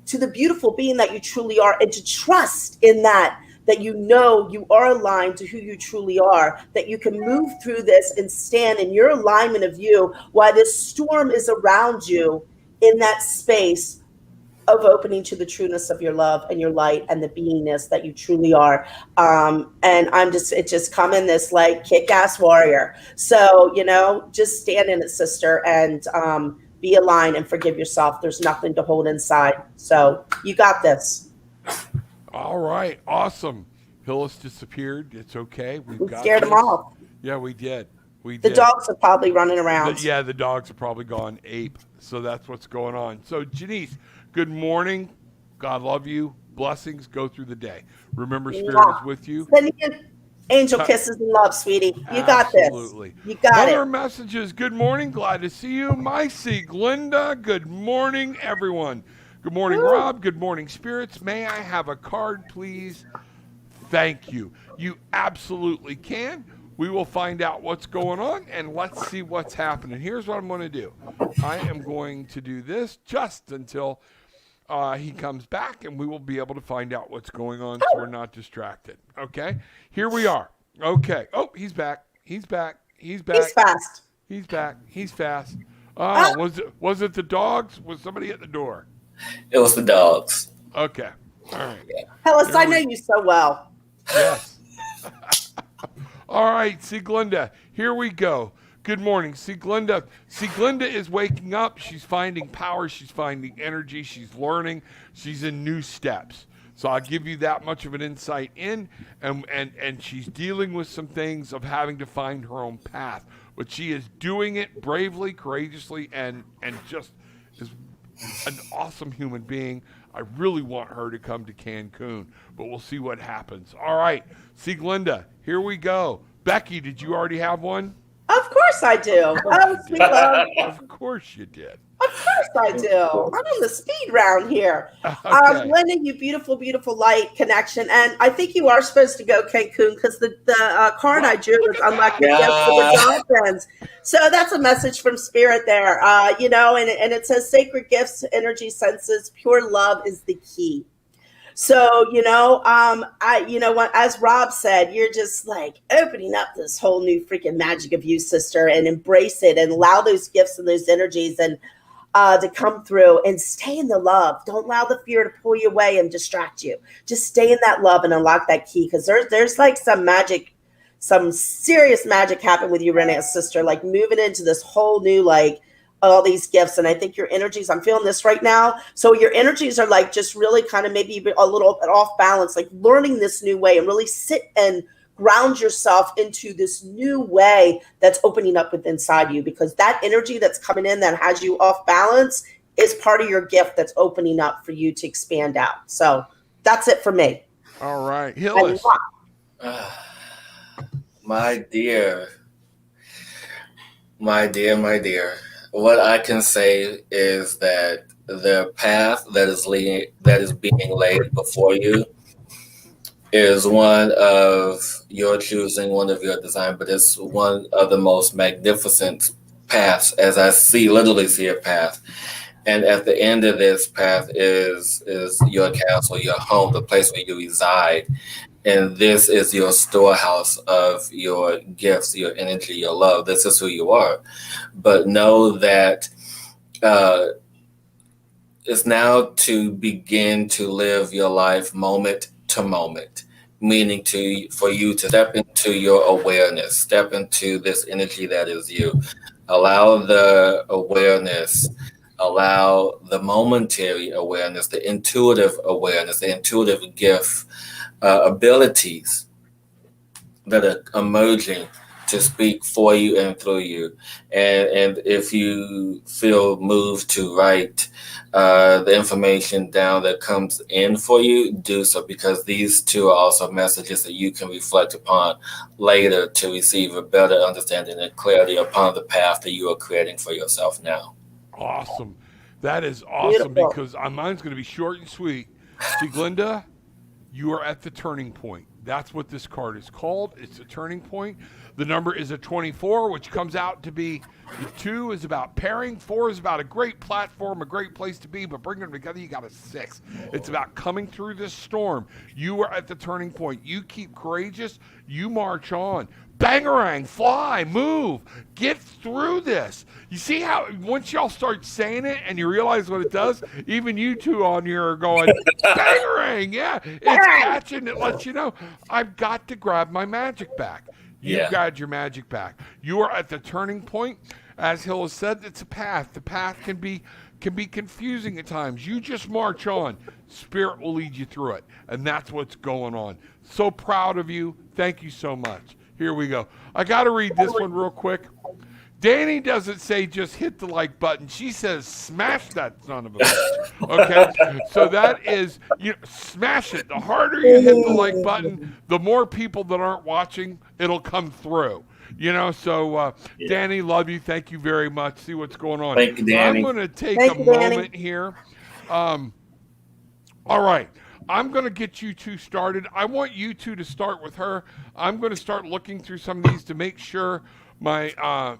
to the beautiful being that you truly are, and to trust in that you are aligned to who you truly are, that you can move through this and stand in your alignment of you while this storm is around you, in that space of opening to the trueness of your love and your light and the beingness that you truly are. And it just come in this like kick-ass warrior. So, just stand in it, sister, and be aligned and forgive yourself. There's nothing to hold inside. So you got this. All right. Awesome. Hillis disappeared. It's okay. We scared them off. Yeah, we did. The dogs are probably running around. The dogs are probably gone ape. So that's what's going on. So, Janice, good morning. God love you. Blessings. Go through the day. Remember, Spirit is with you. Sending you angel kisses and love, sweetie. You got this. Absolutely. You got Other messages. Good morning. Glad to see you. Micey, Glinda. Good morning, everyone. Good morning, Rob. Good morning, Spirits. May I have a card, please? Thank you. You absolutely can. We will find out what's going on, and let's see what's happening. Here's what I'm going to do. I am going to do this just until he comes back, and we will be able to find out what's going on so we're not distracted. Okay? Here we are. Okay. Oh, he's back. He's back. He's fast. He's back. He's fast. Was it the dogs? Was somebody at the door? It was the dogs. Okay. All right. Hillis, I know you so well. Yes. All right, Sieglinde, here we go. Good morning, Sieglinde. Sieglinde is waking up. She's finding power. She's finding energy. She's learning. She's in new steps. So I'll give you that much of an insight in, and she's dealing with some things of having to find her own path. But she is doing it bravely, courageously, and just is an awesome human being. I really want her to come to Cancun, but we'll see what happens. All right, Sieglinde, here we go. Becky, did you already have one? Of course I do. Oh, sweet love. Of course you did. Of course I do. I'm on the speed round here. Okay. Linda, you beautiful, beautiful light connection. And I think you are supposed to go Cancun because the card I drew was unlucky for the dolphins. So that's a message from Spirit there. And it says sacred gifts, energy, senses, pure love is the key. So, as Rob said, you're just like opening up this whole new freaking magic of you, sister, and embrace it and allow those gifts and those energies and to come through and stay in the love. Don't allow the fear to pull you away and distract you. Just stay in that love and unlock that key, because there's like some magic, some serious magic happen with you, Renee's sister, like moving into this whole new, like, all these gifts. And I think your energies, I'm feeling this right now. So your energies are like just really kind of maybe a little bit off balance, like learning this new way and really sit and ground yourself into this new way that's opening up within inside you, because that energy that's coming in that has you off balance is part of your gift that's opening up for you to expand out. So that's it for me. All right. Hillis. My dear. What I can say is that the path that is being laid before you is one of your choosing, one of your design, but it's one of the most magnificent paths, as I literally see a path. And at the end of this path is your castle, your home, the place where you reside. And this is your storehouse of your gifts, your energy, your love. This is who you are. But know that it's now to begin to live your life moment to moment, meaning for you to step into your awareness, step into this energy that is you. Allow the awareness, allow the momentary awareness, the intuitive awareness, the intuitive gift, abilities that are emerging to speak for you and through you. And if you feel moved to write the information down that comes in for you, do so, because these two are also messages that you can reflect upon later to receive a better understanding and clarity upon the path that you are creating for yourself now. Awesome. That is awesome. Beautiful. Because mine's going to be short and sweet. See, Glenda, you are at the turning point. That's what this card is called. It's a turning point. The number is a 24, which comes out to be, the 2 is about pairing, 4 is about a great platform, a great place to be, but bringing them together, you got a 6. It's about coming through this storm. You are at the turning point. You keep courageous. You march on. Bangarang, fly, move, get through this. You see how once y'all start saying it and you realize what it does, even you two on here are going, bangarang, yeah. It's catching, it lets you know, I've got to grab my magic back. You've got your magic back. You are at the turning point. As Hill has said, it's a path. The path can be confusing at times. You just march on. Spirit will lead you through it. And that's what's going on. So proud of you. Thank you so much. Here we go. I got to read this one real quick. Danny doesn't say just hit the like button. She says smash that son of a bitch. Okay? So that is, smash it. The harder you hit the like button, the more people that aren't watching, it'll come through. So Danny, love you. Thank you very much. See what's going on. Thank you, Danny. I'm going to take a moment here. All right. I'm going to get you two started. I want you two to start with her. I'm going to start looking through some of these to make sure my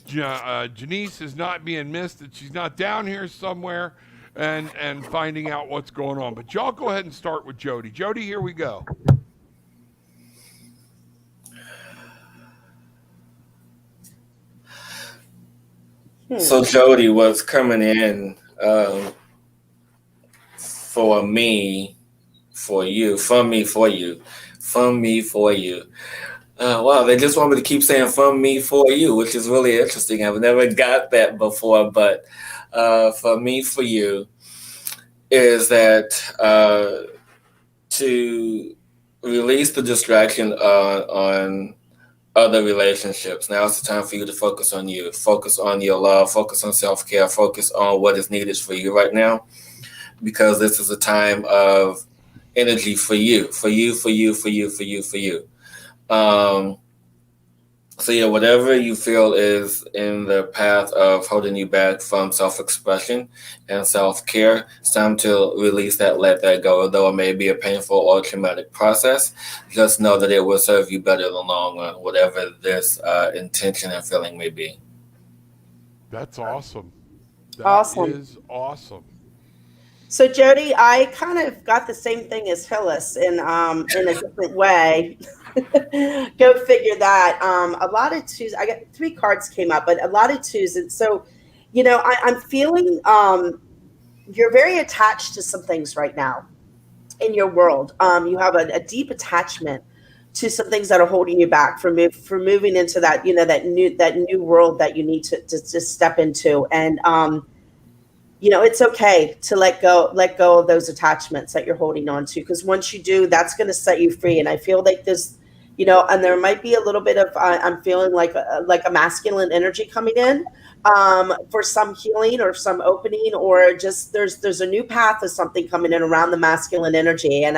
Janice is not being missed, that she's not down here somewhere, and finding out what's going on. But y'all go ahead and start with Jody. Jody, here we go. So Jody was coming in from me for you. Wow, they just want me to keep saying from me for you, which is really interesting. I've never got that before, but for me for you is that to release the distraction on other relationships. Now it's the time for you to focus on you, focus on your love, focus on self-care, focus on what is needed for you right now, because this is a time of energy for you. So yeah, whatever you feel is in the path of holding you back from self-expression and self-care, it's time to release that, let that go. Though it may be a painful or traumatic process, just know that it will serve you better in the long run, whatever this intention and feeling may be. That's awesome. That is awesome. So Jody, I kind of got the same thing as Hillis in a different way. Go figure that. A lot of twos. I got 3 cards came up, but a lot of twos. And so, I'm feeling you're very attached to some things right now in your world. You have a deep attachment to some things that are holding you back from moving into that that new world that you need to step into. And it's okay to let go of those attachments that you're holding on to, because once you do, that's going to set you free. And I feel like this, and there might be a little bit of I'm feeling like a masculine energy coming in for some healing or some opening, or just there's a new path of something coming in around the masculine energy. And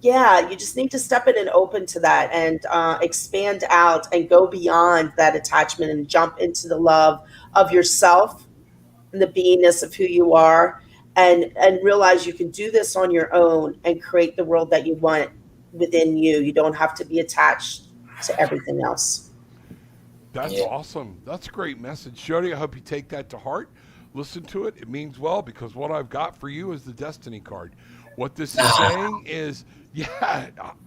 you just need to step in and open to that, and expand out and go beyond that attachment and jump into the love of yourself and the beingness of who you are, and realize you can do this on your own and create the world that you want within you. You don't have to be attached to everything else. That's awesome. That's a great message, Jody. I hope you take that to heart. Listen to it. It means well, because what I've got for you is the Destiny card. What this is saying is,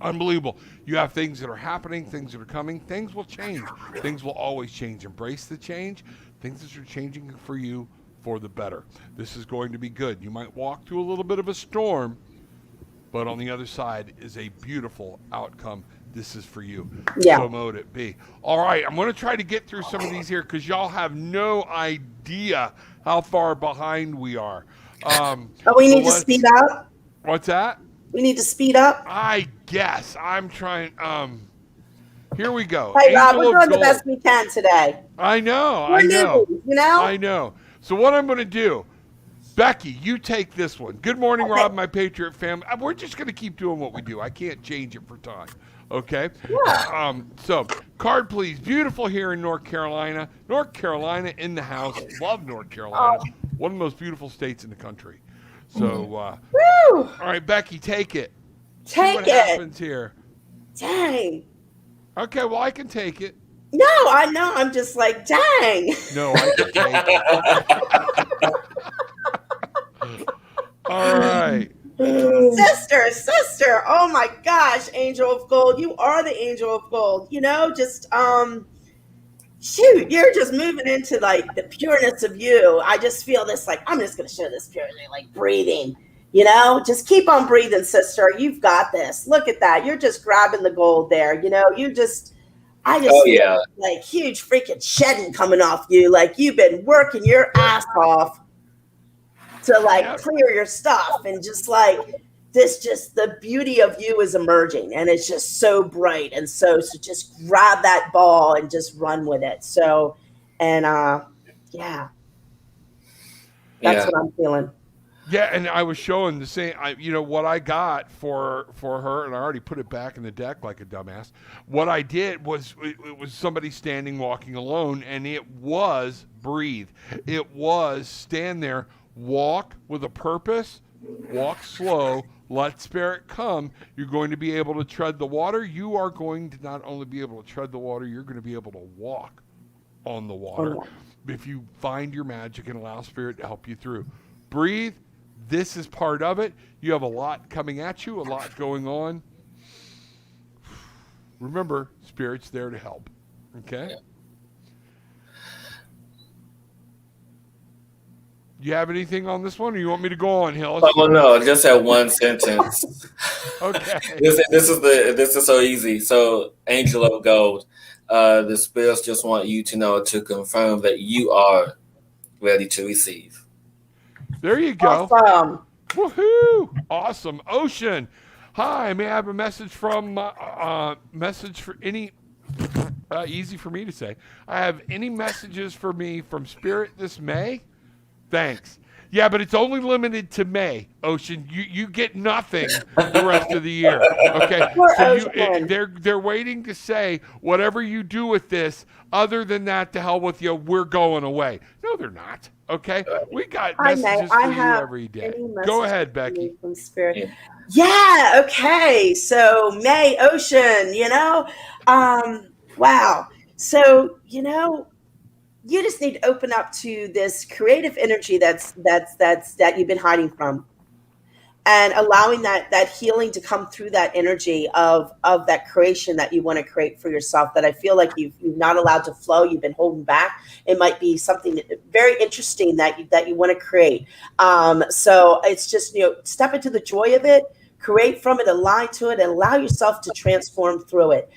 unbelievable. You have things that are happening, things that are coming. Things will change. Things will always change. Embrace the change. Things that are changing for you for the better. This is going to be good. You might walk through a little bit of a storm, but on the other side is a beautiful outcome. This is for you. Yeah. So mote it be. All right, I'm going to try to get through some of these here, because y'all have no idea how far behind we are. We need to speed up. What's that? We need to speed up. I guess. I'm trying. Here we go. Hey, Rob, we're doing the best we can today. I know. I know. So what I'm going to do, Becky, you take this one. Good morning, okay. Rob, my Patriot family. We're just going to keep doing what we do. I can't change it for time. Okay? Yeah. So, card, please. Beautiful here in North Carolina. North Carolina in the house. Love North Carolina. One of the most beautiful states in the country. So, all right, Becky, take it. Take what happens here. Dang. Okay, well, I can take it. No, I know. I'm just like, dang. No, I can take it. All right. Sister. Oh my gosh, Angel of Gold. You are the Angel of Gold. Shoot, you're just moving into like the pureness of you. I just feel this, like, I'm just going to show this purity, like breathing, just keep on breathing, sister. You've got this. Look at that. You're just grabbing the gold there. I just feel like huge freaking shedding coming off you. Like you've been working your ass off to like clear your stuff, and just like the beauty of you is emerging, and it's just so bright. And so just grab that ball and just run with it. So, and that's what I'm feeling. Yeah, and I was showing the same. What I got for her, and I already put it back in the deck like a dumbass. What I did was it was somebody standing, walking alone, and it was breathe. It was stand there, walk with a purpose, walk slow, let spirit come. You're going to be able to tread the water. You are going to not only be able to tread the water, you're going to be able to walk on the water if you find your magic and allow spirit to help you through. Breathe. This is part of it. You have a lot coming at you, a lot going on. Remember, spirit's there to help. Okay? Yeah. You have anything on this one, or you want me to go on, Hillis? Oh no, just that one sentence. Okay. This is so easy. So, Angel of Gold, the spirits just want you to know, to confirm that you are ready to receive. There you go. Awesome. Woohoo! Awesome. Ocean. Hi, may I have a message from any easy for me to say. I have any messages for me from Spirit this May? Thanks. Yeah, but it's only limited to May, Ocean. You get nothing the rest of the year. Okay. So they're waiting to say whatever you do with this, other than that, to hell with you, we're going away. No, they're not. Okay. We got messages for you every day. Go ahead, Becky. From Spirit. Yeah, okay. So May, Ocean, wow. So, you just need to open up to this creative energy that you've been hiding from, and allowing that healing to come through that energy of that creation that you want to create for yourself, that I feel like you've not allowed to flow. You've been holding back. It might be something very interesting that you want to create. So it's just, step into the joy of it, create from it, align to it, and allow yourself to transform through it,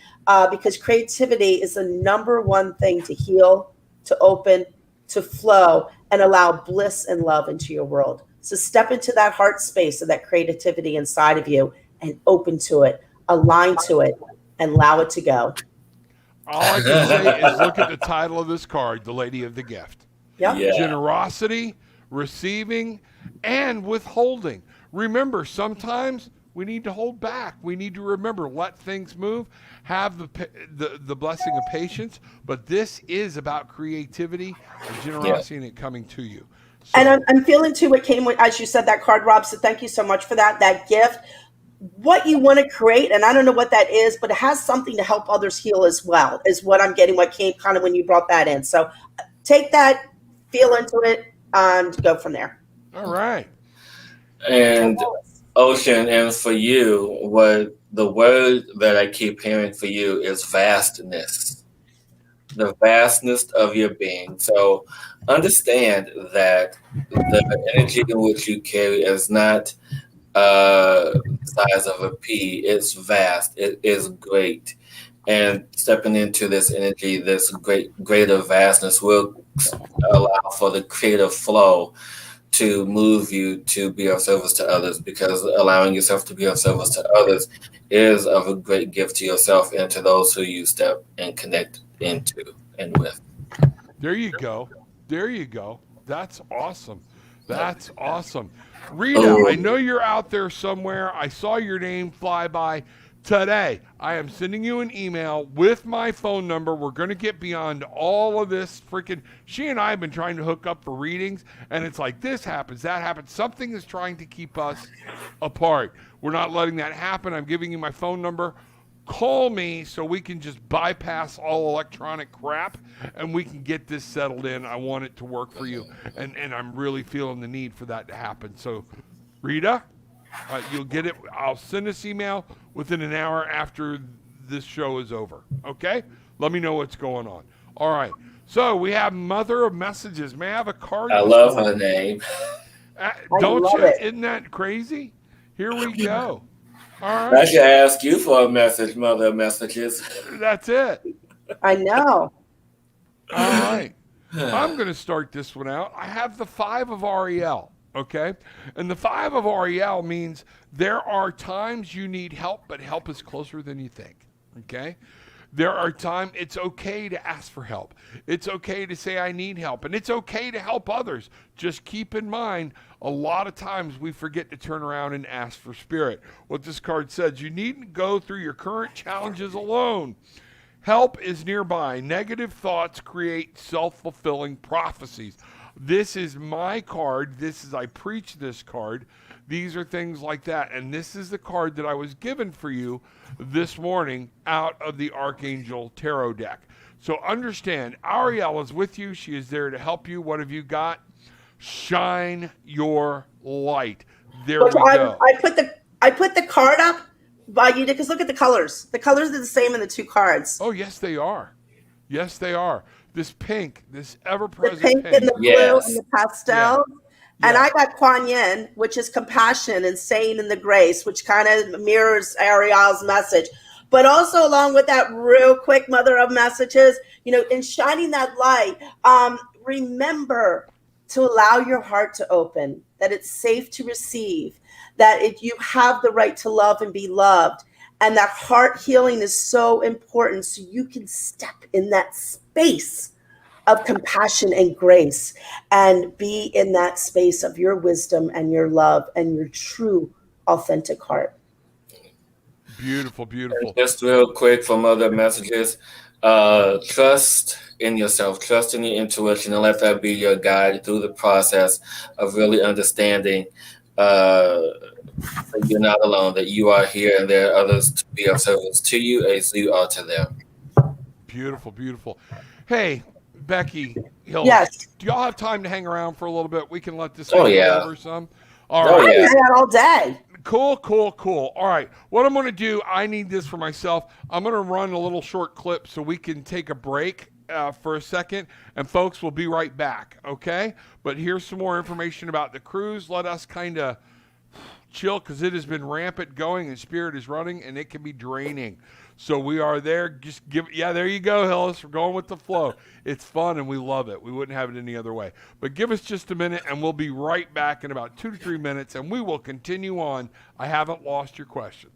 because creativity is the number one thing to heal, to open, to flow, and allow bliss and love into your world. So step into that heart space of that creativity inside of you and open to it, align to it, and allow it to go. All I can say is look at the title of this card, The Lady of the Gift. Yep. Yeah. Generosity, receiving, and withholding. Remember, sometimes we need to hold back. We need to remember, let things move, have the blessing of patience. But this is about creativity and generosity, and it coming to you. So, And I'm feeling too what came with, as you said, that card, Rob. So thank you so much for that gift. What you want to create, and I don't know what that is, but it has something to help others heal as well, is what I'm getting, what came kind of when you brought that in. So take that, feel into it, and go from there. all right. And Ocean, and for you, what the word that I keep hearing for you is vastness. The vastness of your being. So understand that the energy in which you carry is not the size of a pea. It's vast. It is great. And stepping into this energy, this greater vastness will allow for the creative flow to move you to be of service to others, because allowing yourself to be of service to others is of a great gift to yourself and to those who you step and connect into and with. There you go. There you go. That's awesome. That's awesome. Rita, I know you're out there somewhere. I saw your name fly by. Today, I am sending you an email with my phone number. We're going to get beyond all of this freaking. She and I have been trying to hook up for readings, and it's like this happens, that happens. Something is trying to keep us apart. We're not letting that happen. I'm giving you my phone number. Call me so we can just bypass all electronic crap and we can get this settled in. I want it to work for you, and I'm really feeling the need for that to happen. So, Rita, you'll get it. I'll send this email within an hour after this show is over. Okay? Let me know what's going on. All right. So we have Mother of Messages. May I have a card? I love her name. Don't love you? it. Isn't that crazy? Here we go. All I right. should ask you for a message, Mother of Messages. That's it. I know. All right. I'm going to start this one out. I have the 5 of Ariel. Okay. And the 5 of Ariel means there are times you need help, but help is closer than you think. Okay. There are times it's okay to ask for help. It's okay to say, I need help. And it's okay to help others. Just keep in mind, a lot of times we forget to turn around and ask for spirit. What this card says, you needn't go through your current challenges alone. Help is nearby. Negative thoughts create self-fulfilling prophecies. This is my card. I preach this card. These are things like that. And this is the card that I was given for you this morning out of the Archangel Tarot deck. So understand, Ariel is with you. She is there to help you. What have you got? Shine your light. There we go. I put the card up by you because look at the colors. The colors are the same in the two cards. Oh, yes, they are. Yes, they are. This pink, this The ever-present pink and the blue Yes. and the pastel. Yeah. And I got Kuan Yin, which is compassion and saying in the grace, which kind of mirrors Ariel's message. But also along with that, real quick, Mother of Messages, in shining that light, remember to allow your heart to open, that it's safe to receive, that you have the right to love and be loved. And that heart healing is so important so you can step in that space of compassion and grace and be in that space of your wisdom and your love and your true, authentic heart. Beautiful, beautiful. Just real quick for Mother Messages, trust in yourself, trust in your intuition, and let that be your guide through the process of really understanding that you're not alone, that you are here and there are others to be of service to you as you are to them. Beautiful, beautiful. Hey, Becky Hillis, Yes. do y'all have time to hang around for a little bit? We can let this Oh, thing go yeah. over some. All Oh, right. yeah. I do that all day. Cool. All right. What I'm going to do, I need this for myself. I'm going to run a little short clip so we can take a break for a second, and folks, we'll be right back, okay? But here's some more information about the cruise. Let us kind of chill because it has been rampant going and Spirit is running, and it can be draining. So we are there. Just there you go, Hillis. We're going with the flow. It's fun, and we love it. We wouldn't have it any other way. But give us just a minute, and we'll be right back in about 2 to 3 minutes, and we will continue on. I haven't lost your questions.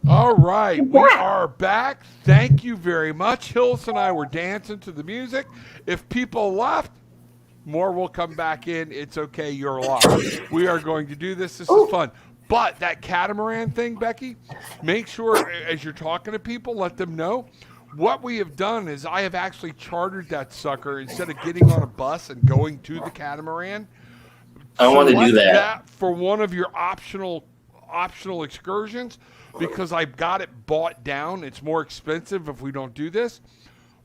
All right, we are back. Thank you very much. Hills and I were dancing to the music. If people left, more will come back in. It's okay, you're live. We are going to do this. This is fun. But that catamaran thing, Becky, make sure as you're talking to people, let them know. What we have done is I have actually chartered that sucker instead of getting on a bus and going to the catamaran. I want to do Select that. for one of your optional excursions, because I've got it bought down. It's more expensive if we don't do this,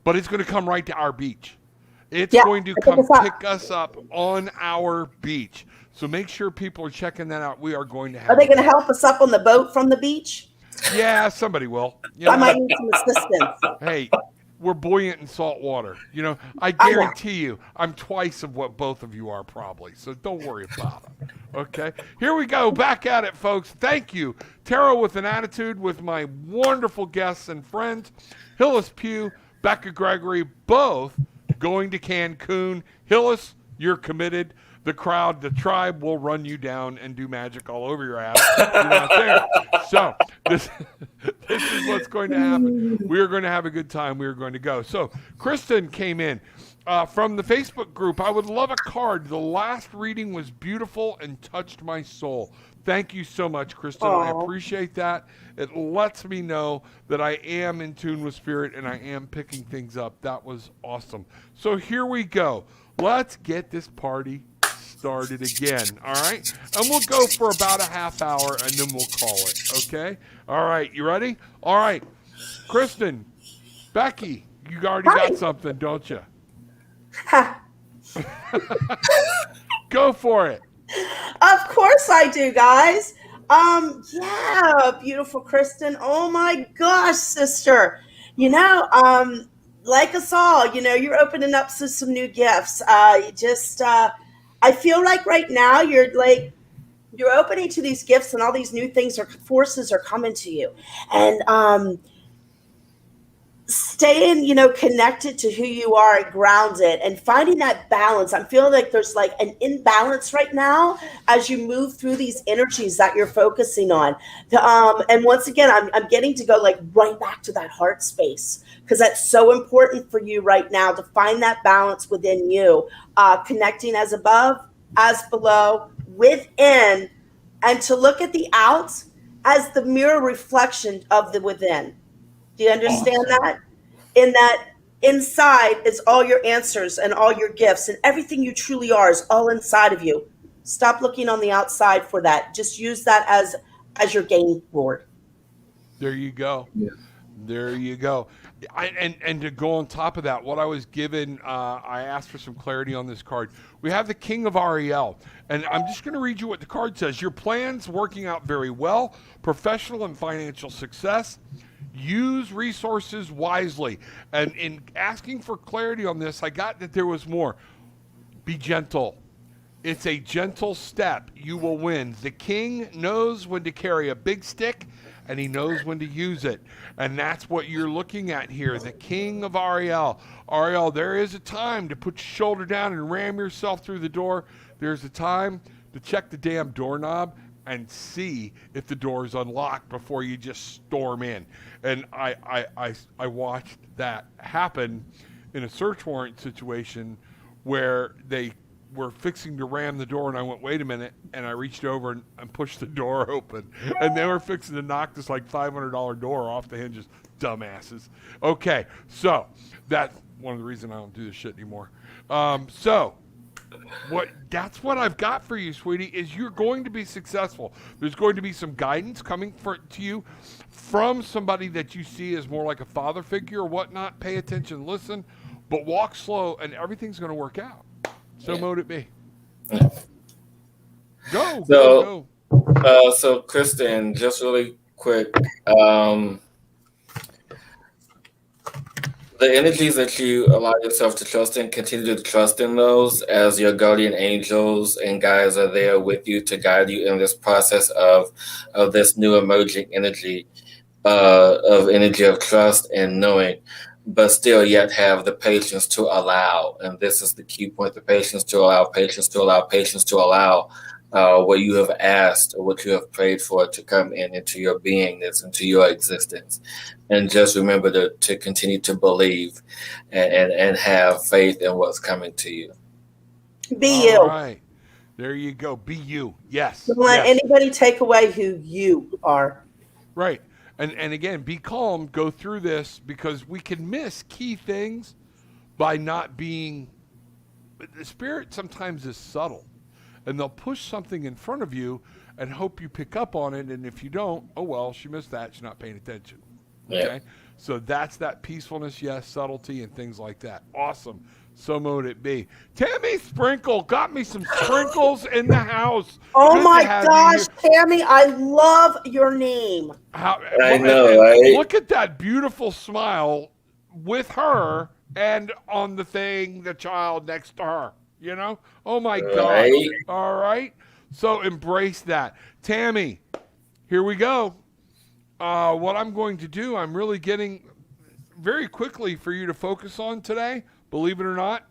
but it's going to come right to our beach. It's going to come pick us up on our beach. So make sure people are checking that out. We are going to have. Are they going to help us up on the boat from the beach? Yeah, somebody will. I might need some assistance. Hey, we're buoyant in salt water. You know, I guarantee you, I'm twice of what both of you are probably. So don't worry about it. Okay, here we go. Back at it, folks. Thank you. Tarot with an Attitude with my wonderful guests and friends, Hillis Pugh, Becca Gregory, both going to Cancun. Hillis, you're committed. The crowd, the tribe will run you down and do magic all over your ass. You're not there. So this is what's going to happen. We are going to have a good time. We are going to go. So Kristen came in from the Facebook group. I would love a card. The last reading was beautiful and touched my soul. Thank you so much, Kristen. I appreciate that. It lets me know that I am in tune with spirit and I am picking things up. That was awesome. So here we go. Let's get this party started again, all right? And we'll go for about a half hour, and then we'll call it, okay? All right, you ready? All right, Kristen, Becky, you already got something, don't you? Go for it. Of course I do, guys. Yeah, beautiful Kristen. Oh my gosh, sister. Like us all, you're opening up to some new gifts. I feel like right now you're opening to these gifts and all these new things or forces are coming to you. And staying, connected to who you are and grounded and finding that balance. I'm feeling like there's like an imbalance right now as you move through these energies that you're focusing on. And once again, I'm getting to go like right back to that heart space because that's so important for you right now to find that balance within you, connecting as above, as below, within, and to look at the out as the mirror reflection of the within. Do you understand that? In that inside is all your answers and all your gifts and everything you truly are is all inside of you. Stop looking on the outside for that. Just use that as your game board. There you go. Yeah. There you go. And to go on top of that, what I was given, I asked for some clarity on this card. We have the King of Ariel, and I'm just going to read you what the card says. Your plans working out very well, professional and financial success. Use resources wisely. And in asking for clarity on this, I got that there was more. Be gentle. It's a gentle step. You will win. The king knows when to carry a big stick, and he knows when to use it. And that's what you're looking at here. The King of Ariel. Ariel, there is a time to put your shoulder down and ram yourself through the door. There's a time to check the damn doorknob and see if the door is unlocked before you just storm in. And I watched that happen in a search warrant situation where they were fixing to ram the door, and I went, wait a minute, and I reached over and pushed the door open, and they were fixing to knock this like $500 door off the hinges. Dumbasses. Okay, so that's one of the reasons I don't do this shit anymore. That's what I've got for you, sweetie, is you're going to be successful. There's going to be some guidance coming to you from somebody that you see as more like a father figure or whatnot. Pay attention, listen, but walk slow, and everything's going to work out. So mote it be. Go. So Kristen, just really quick, the energies that you allow yourself to trust in, continue to trust in those as your guardian angels and guides are there with you to guide you in this process of this new emerging energy of trust and knowing, but still yet have the patience to allow. And this is the key point, the patience to allow what you have asked or what you have prayed for to come into your beingness, into your existence. And just remember to continue to believe and have faith in what's coming to you. Be you. All right. There you go. Be you. Yes. Don't let anybody take away who you are. Right. And again, be calm. Go through this because we can miss key things by not being. The spirit sometimes is subtle. And they'll push something in front of you and hope you pick up on it. And if you don't, oh, well, she missed that. She's not paying attention. Okay. Yeah. So that's that peacefulness, yes, subtlety, and things like that. Awesome. So mote it be. Tammy Sprinkle got me some sprinkles in the house. Oh, good my gosh, Tammy, I love your name. I know, right? Look at that beautiful smile with her and on the thing, the child next to her. You know? Oh, my God. All right. So embrace that. Tammy, here we go. What I'm going to do, I'm really getting very quickly for you to focus on today, believe it or not,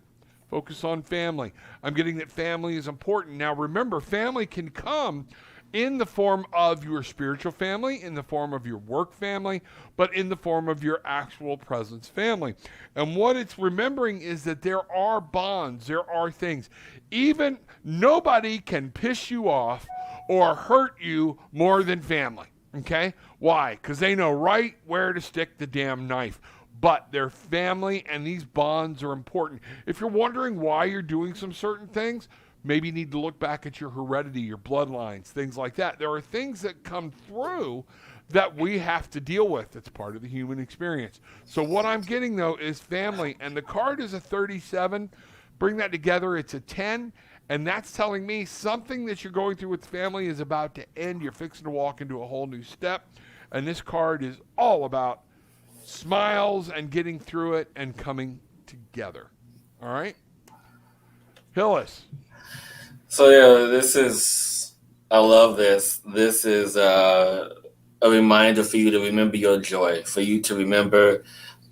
Focus on family. I'm getting that family is important. Now, remember, family can come in the form of your spiritual family, in the form of your work family, but in the form of your actual presence family. And what it's remembering is that there are bonds, there are things. Even nobody can piss you off or hurt you more than family. Okay? Why? Because they know right where to stick the damn knife. But they're family, and these bonds are important. If you're wondering why you're doing some certain things, maybe you need to look back at your heredity, your bloodlines, things like that. There are things that come through that we have to deal with. It's part of the human experience. So what I'm getting, though, is family. And the card is a 37. Bring that together, it's a 10. And that's telling me something that you're going through with family is about to end. You're fixing to walk into a whole new step. And this card is all about smiles and getting through it and coming together. All right? Hillis. So I love this. This is a reminder for you to remember your joy, for you to remember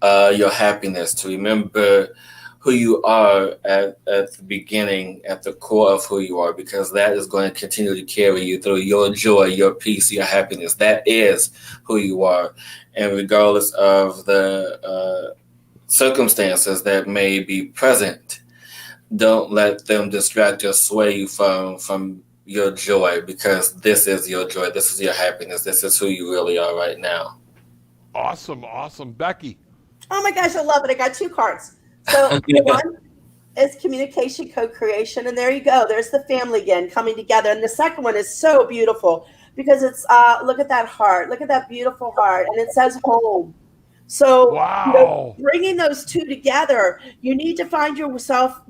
your happiness, to remember who you are at the beginning, at the core of who you are, because that is going to continue to carry you through your joy, your peace, your happiness. That is who you are. And regardless of the circumstances that may be present, don't let them distract or sway you from your joy, because this is your joy. This is your happiness. This is who you really are right now. Awesome. Becky. Oh my gosh, I love it. I got 2 cards. So one is communication, co-creation, and there you go. There's the family again coming together. And the second one is so beautiful because it's look at that heart, look at that beautiful heart, and it says home. So wow. Bringing those 2 together, you need to find yourself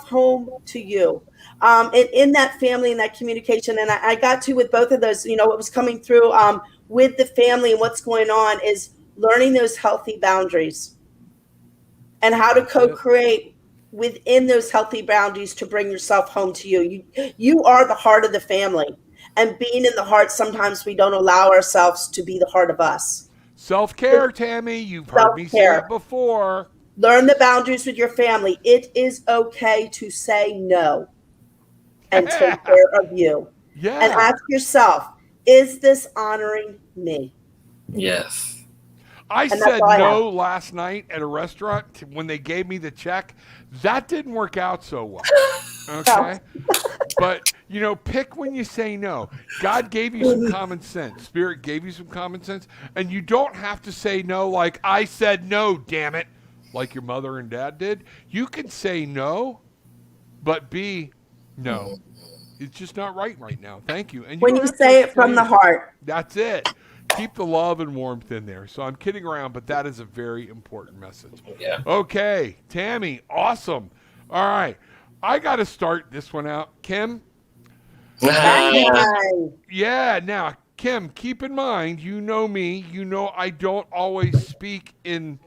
home to you. And in that family and that communication, and I got to with both of those, what was coming through with the family and what's going on is learning those healthy boundaries and how to co-create within those healthy boundaries to bring yourself home to you. You are the heart of the family, and being in the heart, sometimes we don't allow ourselves to be the heart of us. Self-care, Tammy. You've heard me say it before. Learn the boundaries with your family. It is okay to say no and take care of you. Yeah. And ask yourself, is this honoring me? Yes. I said no last night at a restaurant when they gave me the check. That didn't work out so well. Okay? But, pick when you say no. God gave you some common sense. Spirit gave you some common sense. And you don't have to say no like, I said no, damn it, like your mother and dad did. You can say no, but be no. It's just not right now. Thank you. And when you say it from the heart. That's it. Keep the love and warmth in there. So I'm kidding around, but that is a very important message. Yeah. Okay, Tammy, awesome. All right. I got to start this one out. Kim? Yeah, now, Kim, keep in mind, you know me. You know I don't always speak in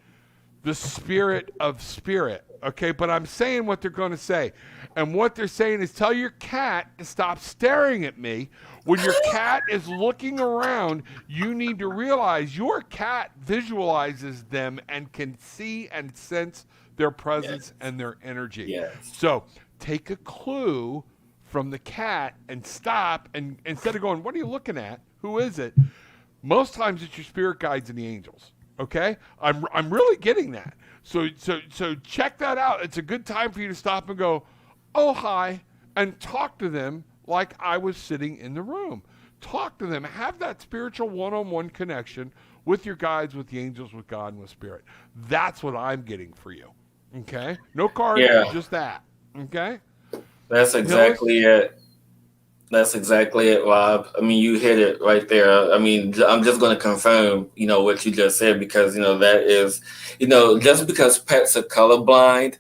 the spirit of spirit, okay? But I'm saying what they're going to say. And what they're saying is tell your cat to stop staring at me. When your cat is looking around, you need to realize your cat visualizes them and can see and sense their presence and their energy. Yes. So take a clue from the cat and stop. And instead of going, what are you looking at? Who is it? Most times it's your spirit guides and the angels. Okay? I'm really getting that. So check that out. It's a good time for you to stop and go, oh, hi, and talk to them like I was sitting in the room. Talk to them. Have that spiritual one-on-one connection with your guides, with the angels, with God, and with Spirit. That's what I'm getting for you. Okay? No cards, just that. Okay? That's exactly it. That's exactly it, Rob. I mean, you hit it right there. I mean, I'm just going to confirm, what you just said, because, that is, just because pets are colorblind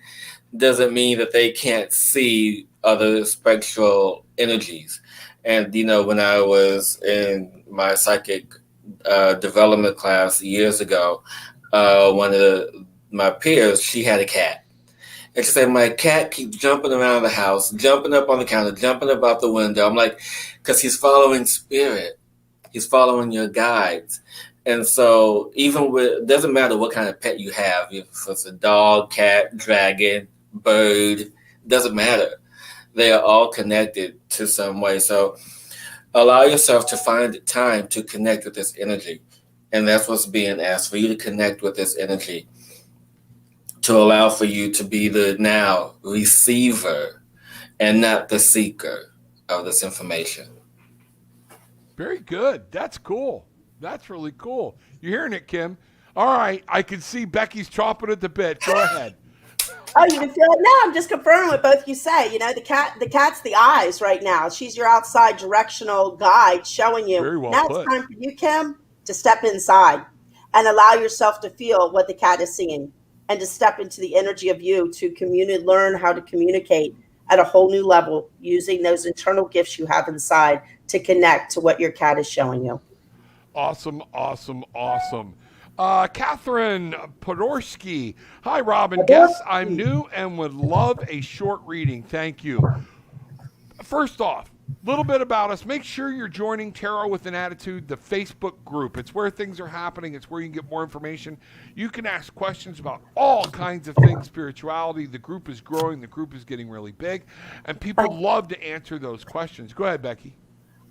doesn't mean that they can't see other spectral energies. And, when I was in my psychic development class years ago, one of my peers, she had a cat. And she said, my cat keeps jumping around the house, jumping up on the counter, jumping up out the window. I'm like, because he's following spirit. He's following your guides. And so even doesn't matter what kind of pet you have, if it's a dog, cat, dragon, bird, doesn't matter. They are all connected to some way. So allow yourself to find time to connect with this energy. And that's what's being asked, for you to connect with this energy, to allow for you to be the now receiver and not the seeker of this information. Very good. That's cool. That's really cool. You're hearing it, Kim. All right. I can see Becky's chomping at the bit. Go ahead. Oh, you can feel it? No, I'm just confirming what both you say. You know, the cat's the eyes right now. She's your outside directional guide showing you. Very well now put. it's time for you, Kim, to step inside and allow yourself to feel what the cat is seeing and to step into the energy of you to learn how to communicate at a whole new level using those internal gifts you have inside to connect to what your cat is showing you. Awesome, awesome, awesome. Catherine Podorski. Hi, Robin. Guess I'm new and would love a short reading. Thank you. First off, a little bit about us. Make sure you're joining Tarot with an Attitude, the Facebook group. It's where things are happening. It's where you can get more information. You can ask questions about all kinds of things, spirituality. The group is growing. The group is getting really big. And people love to answer those questions. Go ahead, Becky.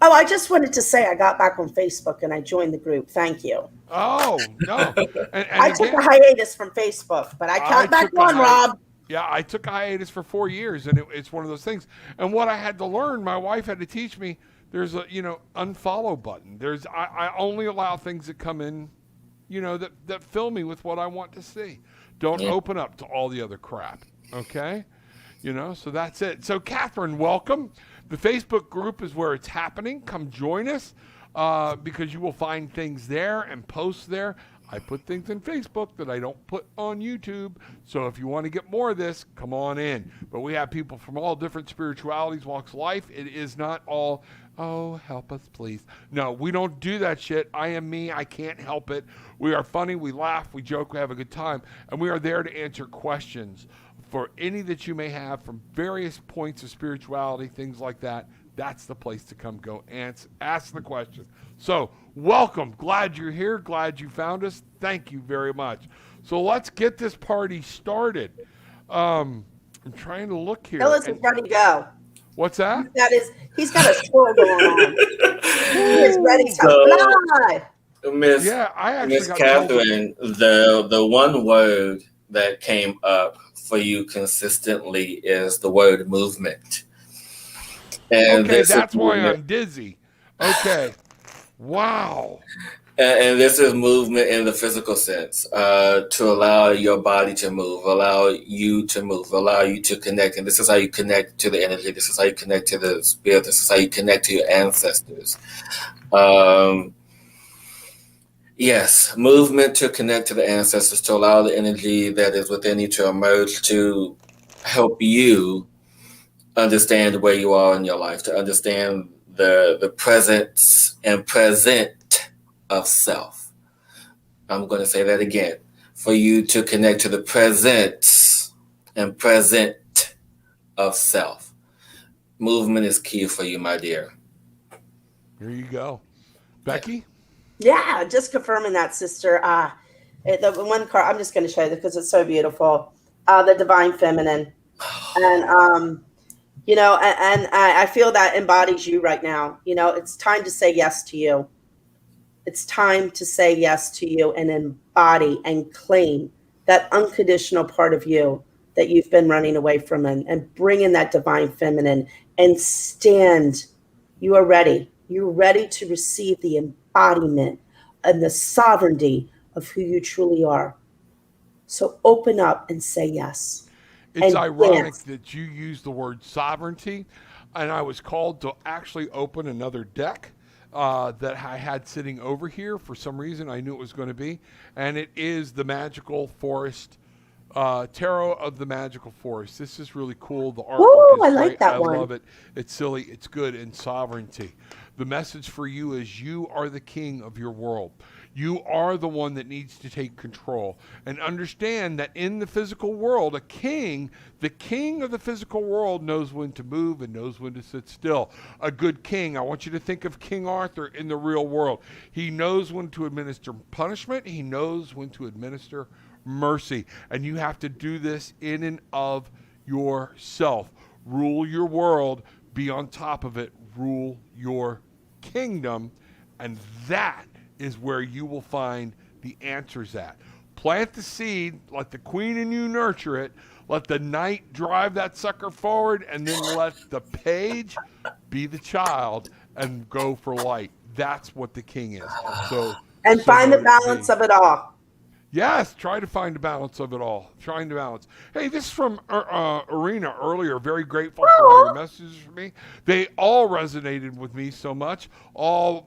Oh, I just wanted to say I got back on Facebook and I joined the group. Thank you. Oh, no. And I took a hiatus from Facebook, but I got back on, Rob. Yeah, I took a hiatus for 4 years, and it's one of those things. And what I had to learn, my wife had to teach me, there's a, unfollow button. I only allow things that come in, that fill me with what I want to see. Don't open up to all the other crap, okay? So that's it. So, Catherine, welcome. The Facebook group is where it's happening. Come join us because you will find things there and posts there. I put things in Facebook that I don't put on YouTube. So if you want to get more of this, come on in. But we have people from all different spiritualities, walks of life. It is not all, oh, help us, please. No, we don't do that shit. I am me. I can't help it. We are funny. We laugh. We joke. We have a good time. And we are there to answer questions for any that you may have from various points of spirituality, things like that. That's the place to come go ask the question. So welcome. Glad you're here. Glad you found us. Thank you very much. So let's get this party started. I'm trying to look here. Phyllis is ready to go. What's that? He's got a swirl going on. He is ready to fly. Miss Catherine, the one word that came up for you consistently is the word movement. And okay, that's why I'm dizzy. Okay. Wow. And this is movement in the physical sense, to allow your body to move, allow you to move, allow you to connect. And this is how you connect to the energy. This is how you connect to the spirit. This is how you connect to your ancestors. Yes, movement to connect to the ancestors, to allow the energy that is within you to emerge, to help you understand where you are in your life, to understand the presence and present of self. I'm going to say that again. For you to connect to the presence and present of self. Movement is key for you, my dear. Here you go. Becky? Yeah, just confirming that, sister. The one card, I'm just going to show you because it's so beautiful. The Divine Feminine. And, and I feel that embodies you right now. It's time to say yes to you. It's time to say yes to you and embody and claim that unconditional part of you that you've been running away from and bring in that Divine Feminine and stand. You are ready. You're ready to receive the embodiment and the sovereignty of who you truly are. So open up and say yes. It's ironic that you use the word sovereignty, and I was called to actually open another deck that I had sitting over here. For some reason, I knew it was going to be, and it is the Magical Forest, Tarot of the Magical Forest. This is really cool. The artwork is I great. like that one. I love it. It's silly. It's good. And sovereignty. The message for you is you are the king of your world. You are the one that needs to take control. And understand that in the physical world, the king of the physical world knows when to move and knows when to sit still. A good king, I want you to think of King Arthur in the real world. He knows when to administer punishment. He knows when to administer mercy. And you have to do this in and of yourself. Rule your world. Be on top of it. Rule your kingdom. And that is where you will find the answers at. Plant the seed. Let the queen in you nurture it. Let the knight drive that sucker forward. And then let the page be the child and go for light. That's what the king is. And find the balance of it all. Yes, try to find the balance of it all. Trying to balance. Hey, this is from Arena earlier. Very grateful for all your messages for me. They all resonated with me so much. All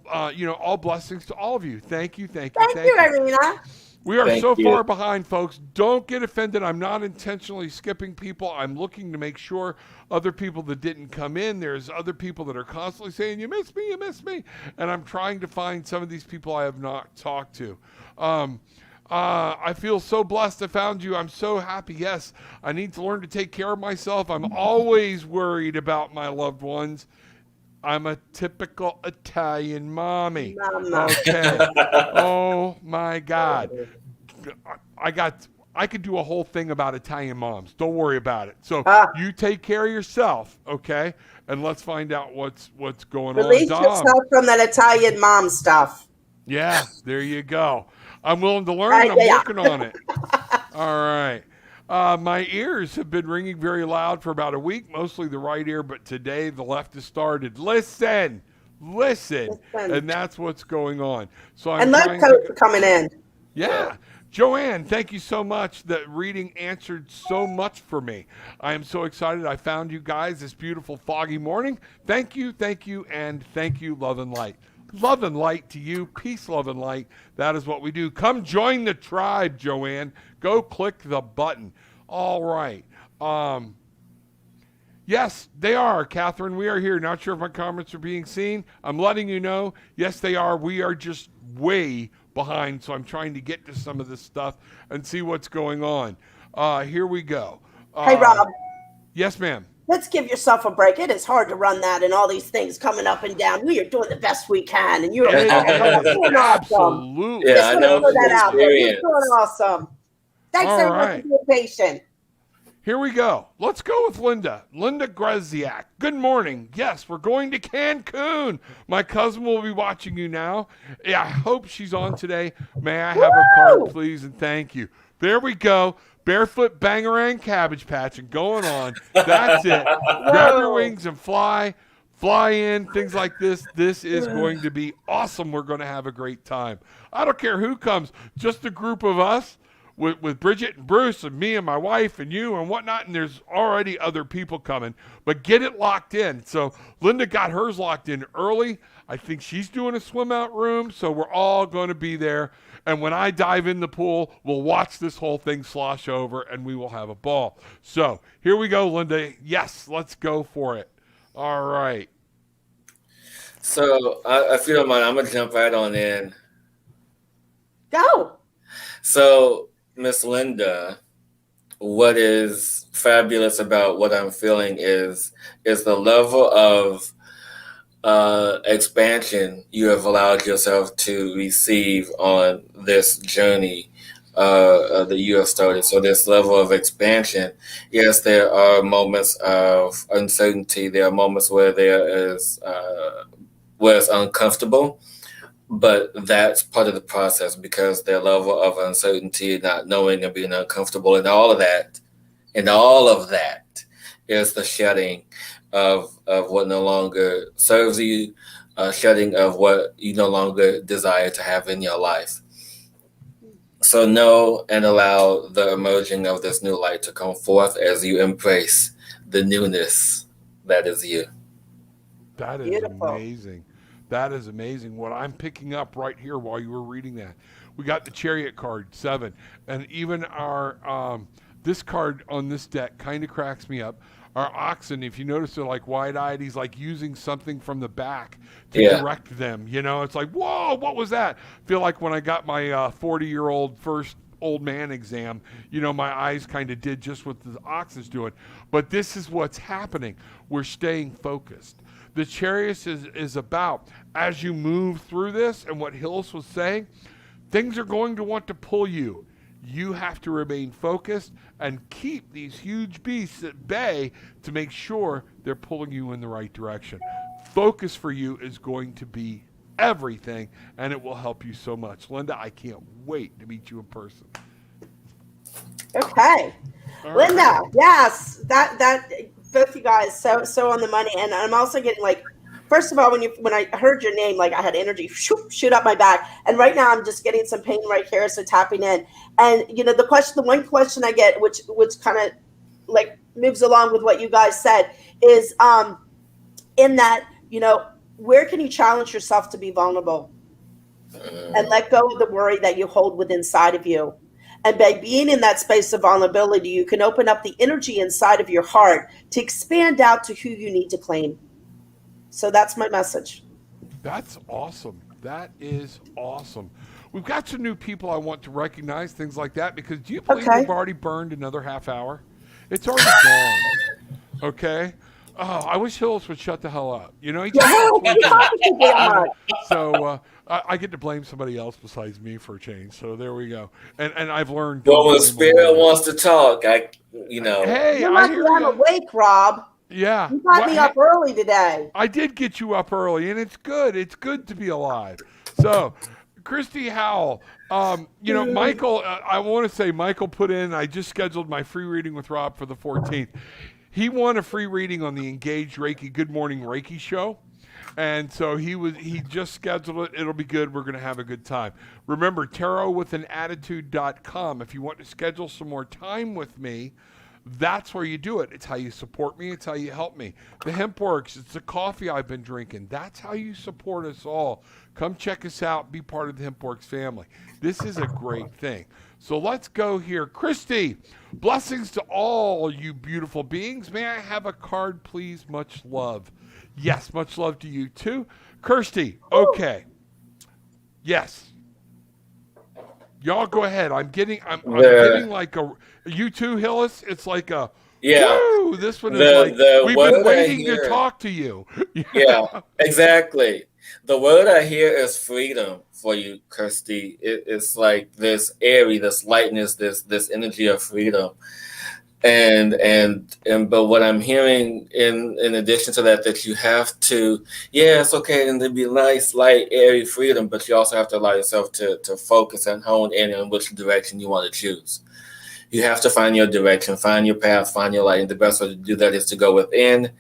blessings to all of you. Thank you, thank you, Thank you, Arena. We are Thank so you. far behind, folks. Don't get offended. I'm not intentionally skipping people. I'm looking to make sure other people that didn't come in, there's other people that are constantly saying, you missed me, you missed me. And I'm trying to find some of these people I have not talked to. I feel so blessed I found you. I'm so happy. Yes, I need to learn to take care of myself. I'm always worried about my loved ones. I'm a typical Italian mommy. Mama. Okay. Oh my God. I could do a whole thing about Italian moms. Don't worry about it. So you take care of yourself, okay? And let's find out what's going Release on. yourself from that Italian mom stuff. Yeah, there you go. I'm willing to learn. I'm working on it. All right. My ears have been ringing very loud for about a week, mostly the right ear, but today the left has started. Listen. And that's what's going on. So I'm love coats are coming in. Yeah. Joanne, thank you so much. That reading answered so much for me. I am so excited I found you guys this beautiful foggy morning. Thank you, and thank you, love and light. Love and light to you. Peace, love, and light. That is what we do. Come join the tribe, Joanne. Go click the button. All right. Yes, they are, Catherine. We are here. Not sure if my comments are being seen. I'm letting you know. Yes, they are. We are just way behind, so I'm trying to get to some of this stuff and see what's going on. Here we go. Hey, Rob. Yes, ma'am. Let's give yourself a break. It is hard to run that and all these things coming up and down. We are doing the best we can, and you're doing awesome. Absolutely. Yeah, I know. Put that out there. You're Experience. doing awesome. Thanks, All everyone, right. for being patient. Here we go. Let's go with Linda. Linda Greziak. Good morning. Yes, we're going to Cancun. My cousin will be watching you now. Yeah, I hope she's on today. May I have her card, please, and thank you. There we go. Barefoot Bangarang cabbage patching going on. That's it. Grab your wings and fly in, things like this. This is going to be awesome. We're going to have a great time. I don't care who comes, just a group of us with Bridget and Bruce and me and my wife and you and whatnot, and there's already other people coming, but get it locked in. So Linda got hers locked in early. I think she's doing a swim out room, so we're all going to be there. And when I dive in the pool, we'll watch this whole thing slosh over, and we will have a ball. So here we go, Linda. Yes, let's go for it. All right. So, if you don't mind, I'm going to jump right on in. Go. So, Miss Linda, what is fabulous about what I'm feeling is the level of expansion you have allowed yourself to receive on this journey that you have started. So this level of expansion, yes, there are moments of uncertainty. There are moments where where it's uncomfortable, but that's part of the process because their level of uncertainty, not knowing and being uncomfortable, and all of that is the shedding of what no longer serves you, shedding of what you no longer desire to have in your life. So know and allow the emerging of this new light to come forth as you embrace the newness that is you. That is Beautiful. amazing. That is amazing. What I'm picking up right here while you were reading that, we got the Chariot card, 7. And even our, this card on this deck kind of cracks me up. Our oxen, if you notice, they're like wide-eyed. He's like using something from the back to direct them. You know, it's like, whoa, what was that? I feel like when I got my 40-year-old first old man exam, you know, my eyes kind of did just what the oxen's doing. But this is what's happening. We're staying focused. The Chariot is about, as you move through this, and what Hills was saying, things are going to want to pull you You have to remain focused and keep these huge beasts at bay to make sure they're pulling you in the right direction. Focus for you is going to be everything, and it will help you so much. Linda, I can't wait to meet you in person. Okay. All Linda, right. yes, that both you guys so on the money, and I'm also getting like, first of all, when I heard your name, like I had energy shoot up my back, and right now I'm just getting some pain right here, so tapping in, and the one question I get, which kind of like moves along with what you guys said, is in that where can you challenge yourself to be vulnerable and let go of the worry that you hold within inside of you. And by being in that space of vulnerability, you can open up the energy inside of your heart to expand out to who you need to claim. So that's my message. That's awesome. That is awesome. We've got some new people I want to recognize, things like that, because do you believe we've already burned another half hour? It's already gone. Okay? Oh, I wish Hillis would shut the hell up. He So I get to blame somebody else besides me for a change. So there we go. And I've learned. Well, when Spirit wants to talk, Hey, I hear you. I'm awake, Rob. Yeah. You got me up early today. I did get you up early, and it's good. It's good to be alive. So, Christy Howell, Michael, I want to say Michael put in, I just scheduled my free reading with Rob for the 14th. He won a free reading on the Engaged Reiki Good Morning Reiki show. And so he just scheduled it. It'll be good. We're going to have a good time. Remember, tarotwithanAttitude.com. If you want to schedule some more time with me, that's where you do it. It's how you support me. It's how you help me. The HempWorks, it's the coffee I've been drinking. That's how you support us all. Come check us out. Be part of the HempWorks family. This is a great thing. So let's go here. Christy, blessings to all you beautiful beings. May I have a card, please? Much love. Yes, much love to you too. Kirsty, okay. Yes. Y'all go ahead. I'm getting like you too, Hillis? It's like a, woo, this one is we've been waiting to talk to you. Yeah, exactly. The word I hear is freedom for you, Kirsty. It's like this airy, this lightness, this energy of freedom. But what I'm hearing in addition to that you have to, it's okay and to be nice, light, airy freedom, but you also have to allow yourself to focus and hone in on which direction you want to choose. You have to find your direction, find your path, find your light. And the best way to do that is to go within,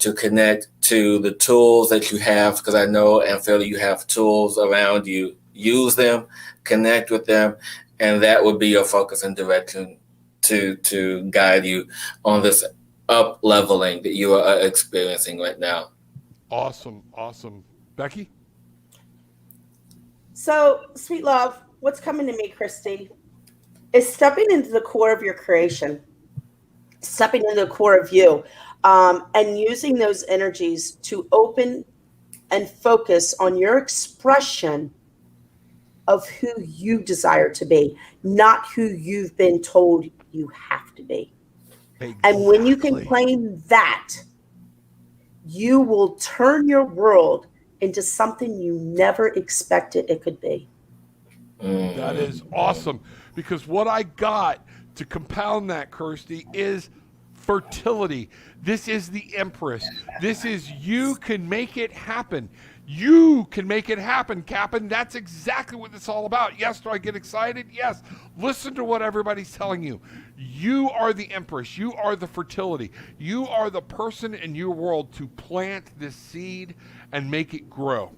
to connect to the tools that you have, because I know and feel that you have tools around you. Use them, connect with them, and that would be your focus and direction to guide you on this up leveling that you are experiencing right now. Awesome. Becky? So, sweet love, what's coming to me, Christy, is stepping into the core of your creation, stepping into the core of you, and using those energies to open and focus on your expression of who you desire to be, not who you've been told you have to be. Exactly. And when you can claim that, you will turn your world into something you never expected it could be. That is awesome, because what I got to compound that, Kirsty, is fertility. This is the Empress. This is you can make it happen. You can make it happen, Captain. That's exactly what it's all about. Yes, do I get excited? Yes. Listen to what everybody's telling you. You are the Empress. You are the fertility. You are the person in your world to plant this seed and make it grow.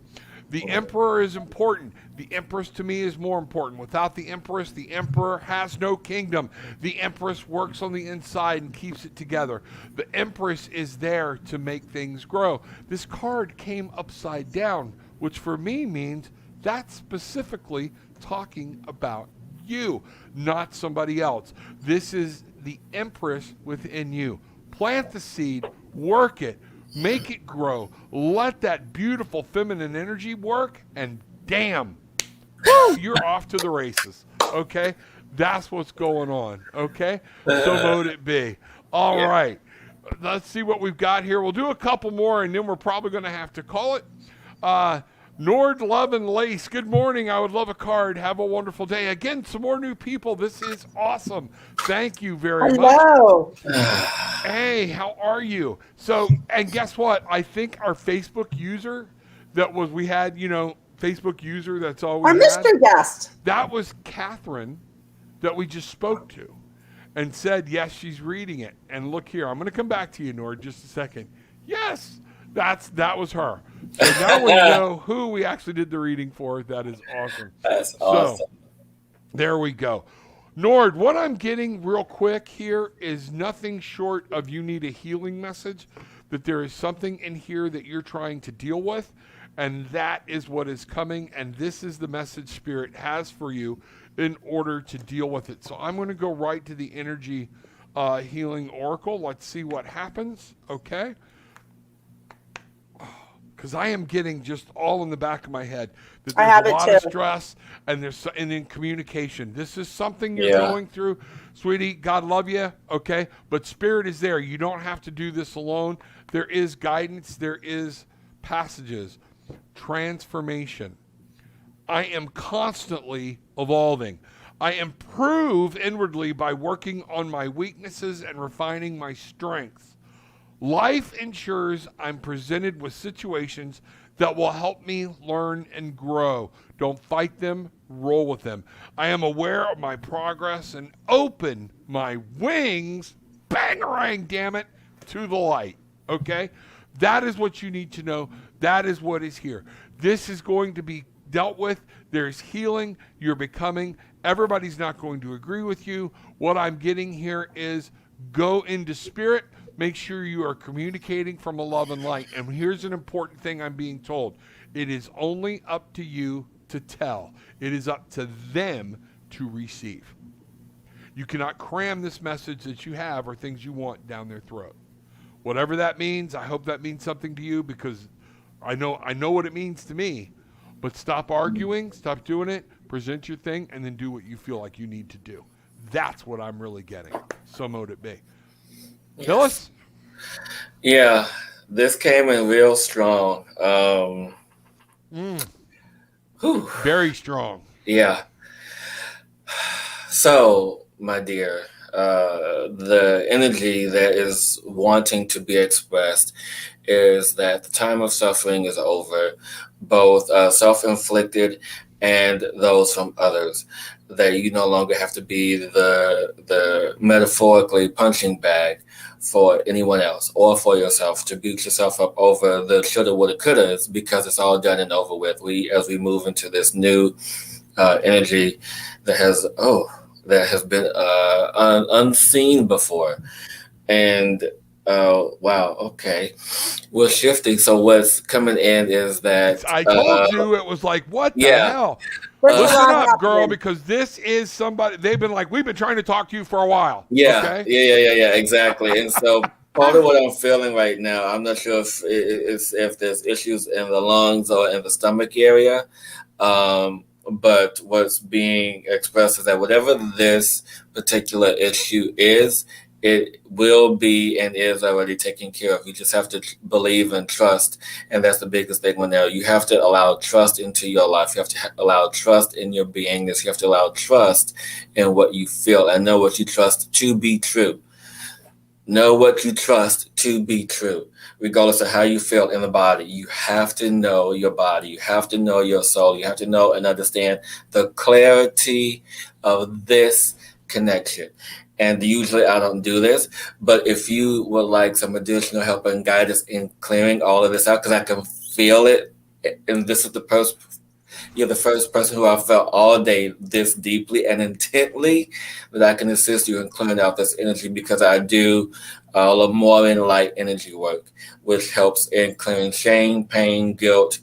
The Emperor is important. The Empress to me is more important. Without the Empress, the Emperor has no kingdom. The Empress works on the inside and keeps it together. The Empress is there to make things grow. This card came upside down, which for me means that's specifically talking about you, not somebody else. This is the Empress within you. Plant the seed, work it, make it grow. Let that beautiful feminine energy work, and damn, woo, you're off to the races. Okay? That's what's going on. Okay? So mote it be. All right. Let's see what we've got here. We'll do a couple more, and then we're probably going to have to call it. Nord, Love, and Lace, good morning. I would love a card. Have a wonderful day. Again, some more new people. This is awesome. Thank you very much. Hello. Hey, how are you? So, and guess what? I think our Facebook user we had, Facebook user, that's all we Our had. mystery guest. That was Catherine that we just spoke to and said, yes, she's reading it. And look here, I'm going to come back to you, Nord, just a second. Yes, that was her. So now we know who we actually did the reading for. That is awesome. That's awesome. So, there we go. Nord, what I'm getting real quick here is nothing short of you need a healing message, that there is something in here that you're trying to deal with, and that is what is coming, and this is the message Spirit has for you in order to deal with it. So I'm going to go right to the energy healing oracle. Let's see what happens, okay? Because I am getting just all in the back of my head that there's a lot of stress and in communication. This is something you're going through, sweetie. God love you, okay? But Spirit is there. You don't have to do this alone. There is guidance. There is passages, transformation. I am constantly evolving. I improve inwardly by working on my weaknesses and refining my strengths. Life ensures I'm presented with situations that will help me learn and grow. Don't fight them, roll with them. I am aware of my progress and open my wings, bangarang, damn it, to the light. Okay? That is what you need to know. That is what is here. This is going to be dealt with. There's healing. You're becoming. Everybody's not going to agree with you. What I'm getting here is go into Spirit. Make sure you are communicating from a love and light. And here's an important thing I'm being told. It is only up to you to tell. It is up to them to receive. You cannot cram this message that you have or things you want down their throat. Whatever that means, I hope that means something to you, because I know what it means to me. But stop arguing, stop doing it, present your thing, and then do what you feel like you need to do. That's what I'm really getting. So mote it be. Phyllis? Yeah, this came in real strong. Very strong. Yeah. So, my dear, the energy that is wanting to be expressed is that the time of suffering is over, both self-inflicted and those from others, that you no longer have to be the metaphorically punching bag for anyone else or for yourself to beat yourself up over the shoulda, woulda, couldas, because it's all done and over with. As we move into this new energy that has been unseen before, and wow, okay, we're shifting. So what's coming in is that I told you it was like, what the hell? Listen up, girl, because this is somebody. They've been like, we've been trying to talk to you for a while. Yeah, okay? yeah, exactly. And so part of what I'm feeling right now, I'm not sure if there's issues in the lungs or in the stomach area, but what's being expressed is that whatever this particular issue is, it will be and is already taken care of. You just have to believe and trust. And that's the biggest thing now. You have to allow trust into your life. You have to allow trust in your beingness. You have to allow trust in what you feel and know what you trust to be true. Know what you trust to be true, regardless of how you feel in the body. You have to know your body. You have to know your soul. You have to know and understand the clarity of this connection. And usually I don't do this, but if you would like some additional help and guidance in clearing all of this out, because I can feel it, and this is you're the first person who I felt all day this deeply and intently that I can assist you in clearing out this energy, because I do all of more in light energy work, which helps in clearing shame, pain, guilt,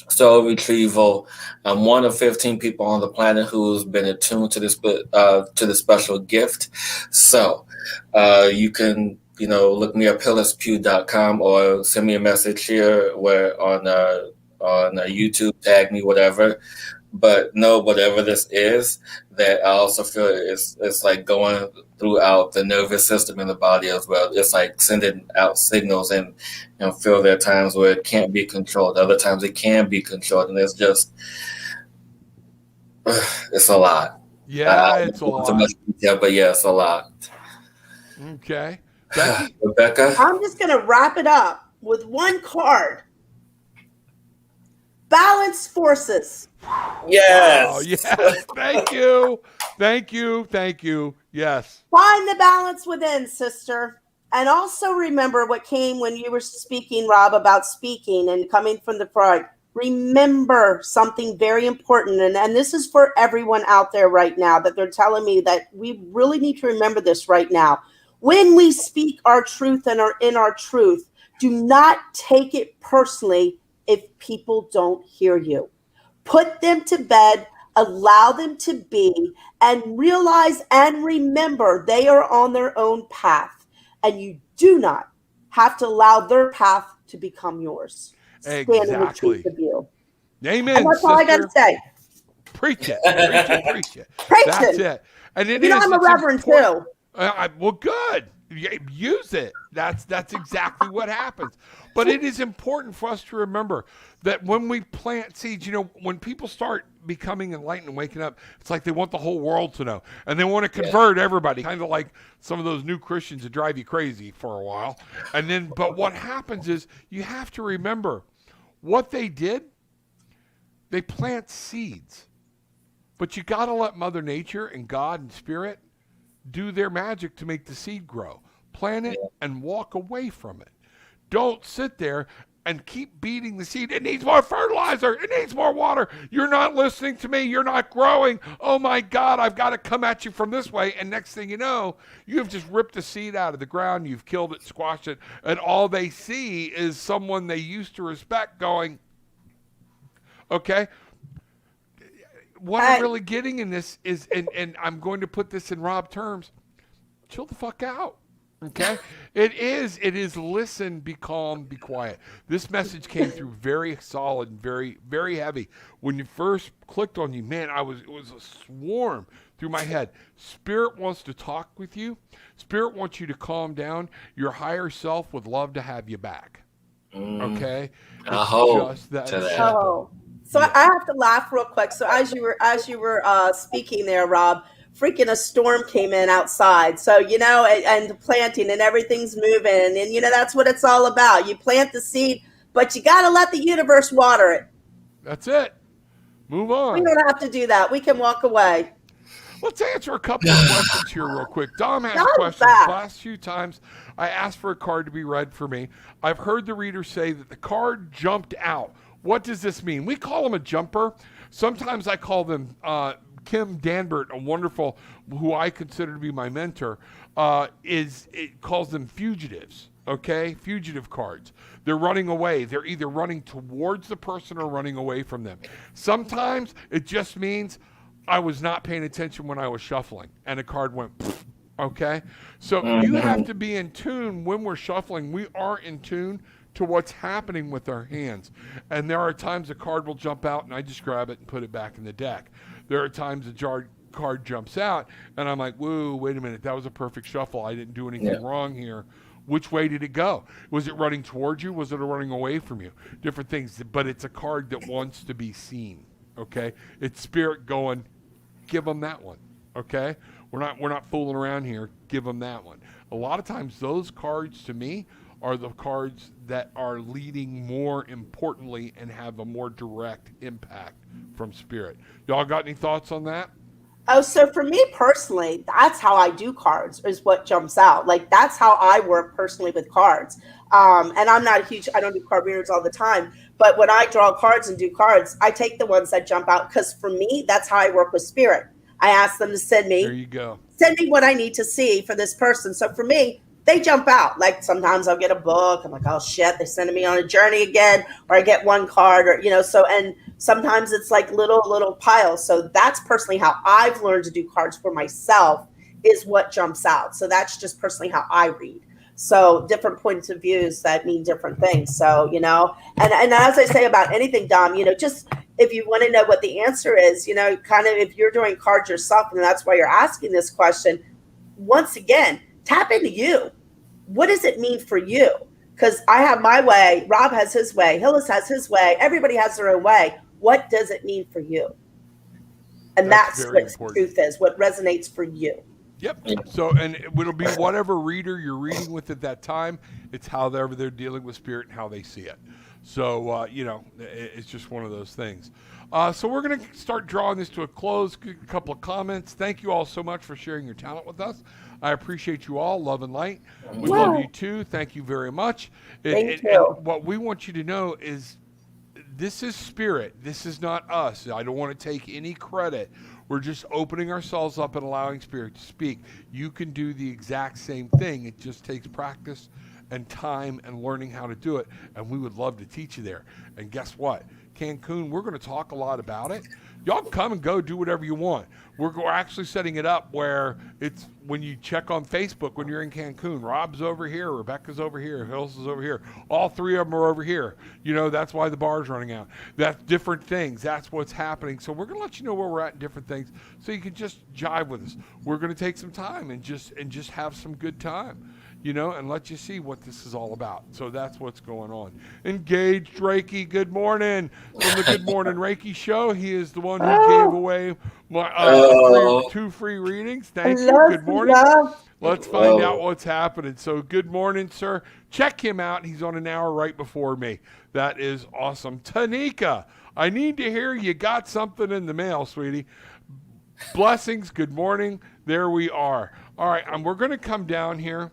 soul retrieval. I'm one of 15 people on the planet who's been attuned to this the special gift. So you can look me up, hillispew.com, or send me a message here where on YouTube, tag me, whatever. But no, whatever this is, that I also feel it's like going throughout the nervous system in the body as well. It's like sending out signals, and feel there are times where it can't be controlled. Other times it can be controlled, and it's just it's a lot. Yeah, it's a lot. Too much detail, but yeah, it's a lot. Okay. Rebecca? I'm just going to wrap it up with one card. Balance forces. Yes. Oh, yes. Thank you. Thank you. Thank you. Yes. Find the balance within, sister. And also remember what came when you were speaking, Rob, about speaking and coming from the front. Remember something very important. And this is for everyone out there right now that they're telling me that we really need to remember this right now. When we speak our truth and are in our truth, do not take it personally if people don't hear you. Put them to bed, allow them to be, and realize and remember they are on their own path. And you do not have to allow their path to become yours. Stand in the truth of you. Amen. And that's all I got to say. Preach it. Preach it. Preach it. Preach That's it. it. And I'm a reverend too. Well, good. Use it. That's exactly what happens. But it is important for us to remember that when we plant seeds, when people start becoming enlightened and waking up, it's like they want the whole world to know. And they want to convert everybody, kind of like some of those new Christians that drive you crazy for a while. And then, but what happens is you have to remember what they did. They plant seeds. But you got to let Mother Nature and God and Spirit do their magic to make the seed grow. Plant it and walk away from it. Don't sit there and keep beating the seed. It needs more fertilizer. It needs more water. You're not listening to me. You're not growing. Oh my God, I've got to come at you from this way. And next thing you know, you have just ripped the seed out of the ground. You've killed it, squashed it. And all they see is someone they used to respect going, okay, what I'm really getting in this is, and I'm going to put this in Rob terms, chill the fuck out. Okay? It is listen, be calm, be quiet. This message came through very solid and very, very heavy. When you first clicked on you, man, it was a swarm through my head. Spirit wants to talk with you. Spirit wants you to calm down. Your higher self would love to have you back. Okay? Just that simple. So I have to laugh real quick. So as you were speaking there, Rob, freaking a storm came in outside. So, and the planting and everything's moving. And, that's what it's all about. You plant the seed, but you got to let the universe water it. That's it. Move on. We don't have to do that. We can walk away. Let's answer a couple of questions here real quick. Dom asked questions. The last few times I asked for a card to be read for me. I've heard the reader say that the card jumped out. What does this mean? We call them a jumper. Sometimes I call them Kim Danbert, a wonderful, who I consider to be my mentor, it calls them fugitives, okay? Fugitive cards. They're running away. They're either running towards the person or running away from them. Sometimes it just means I was not paying attention when I was shuffling, and a card went, pfft, okay? So you have to be in tune when we're shuffling. We are in tune to what's happening with our hands. And there are times a card will jump out and I just grab it and put it back in the deck. There are times a card jumps out and I'm like, whoa, wait a minute, that was a perfect shuffle. I didn't do anything wrong here. Which way did it go? Was it running towards you? Was it running away from you? Different things, but it's a card that wants to be seen, okay? It's Spirit going, give them that one, okay? We're not fooling around here. Give them that one. A lot of times those cards to me are the cards that are leading more importantly and have a more direct impact from Spirit. Y'all got any thoughts on that? Oh, so for me personally, that's how I do cards is what jumps out. Like that's how I work personally with cards. And I'm not I don't do card readers all the time, but when I draw cards and do cards, I take the ones that jump out because for me, that's how I work with Spirit. I ask them to send me what I need to see for this person. So for me, they jump out. Like sometimes I'll get a book. I'm like, oh shit, they're sending me on a journey again, or I get one card, or and sometimes it's like little piles. So that's personally how I've learned to do cards for myself is what jumps out. So that's just personally how I read. So different points of views that mean different things. So, and as I say about anything, Dom, just if you want to know what the answer is, kind of if you're doing cards yourself, and that's why you're asking this question, once again, tap into you. What does it mean for you? Because I have my way, Rob has his way, Hillis has his way, everybody has their own way. What does it mean for you? And that's what important. Truth is, what resonates for you. Yep. So, and it'll be whatever reader you're reading with at that time. It's however they're dealing with spirit and how they see it. So, it's just one of those things. So we're going to start drawing this to a close. A couple of comments. Thank you all so much for sharing your talent with us. I appreciate you all. Love and light. We love you too. Thank you very much. Thank you. And what we want you to know is this is spirit. This is not us. I don't want to take any credit. We're just opening ourselves up and allowing spirit to speak. You can do the exact same thing. It just takes practice and time and learning how to do it. And we would love to teach you there. And guess what? Cancun, we're going to talk a lot about it. Y'all come and go, do whatever you want. We're actually setting it up where it's when you check on Facebook when you're in Cancun, Rob's over here, Rebecca's over here, Hills is over here. All three of them are over here. That's why the bar's running out. That's different things. That's what's happening. So we're going to let you know where we're at in different things so you can just jive with us. We're going to take some time and just have some good time. And let you see what this is all about. So that's what's going on. Engaged Reiki, good morning. From the Good Morning Reiki Show, he is the one who gave away my two free readings. Thank you. Good morning. Let's find out what's happening. So good morning, sir. Check him out. He's on an hour right before me. That is awesome. Tanika, I need to hear you got something in the mail, sweetie. Blessings. Good morning. There we are. All right, we're going to come down here.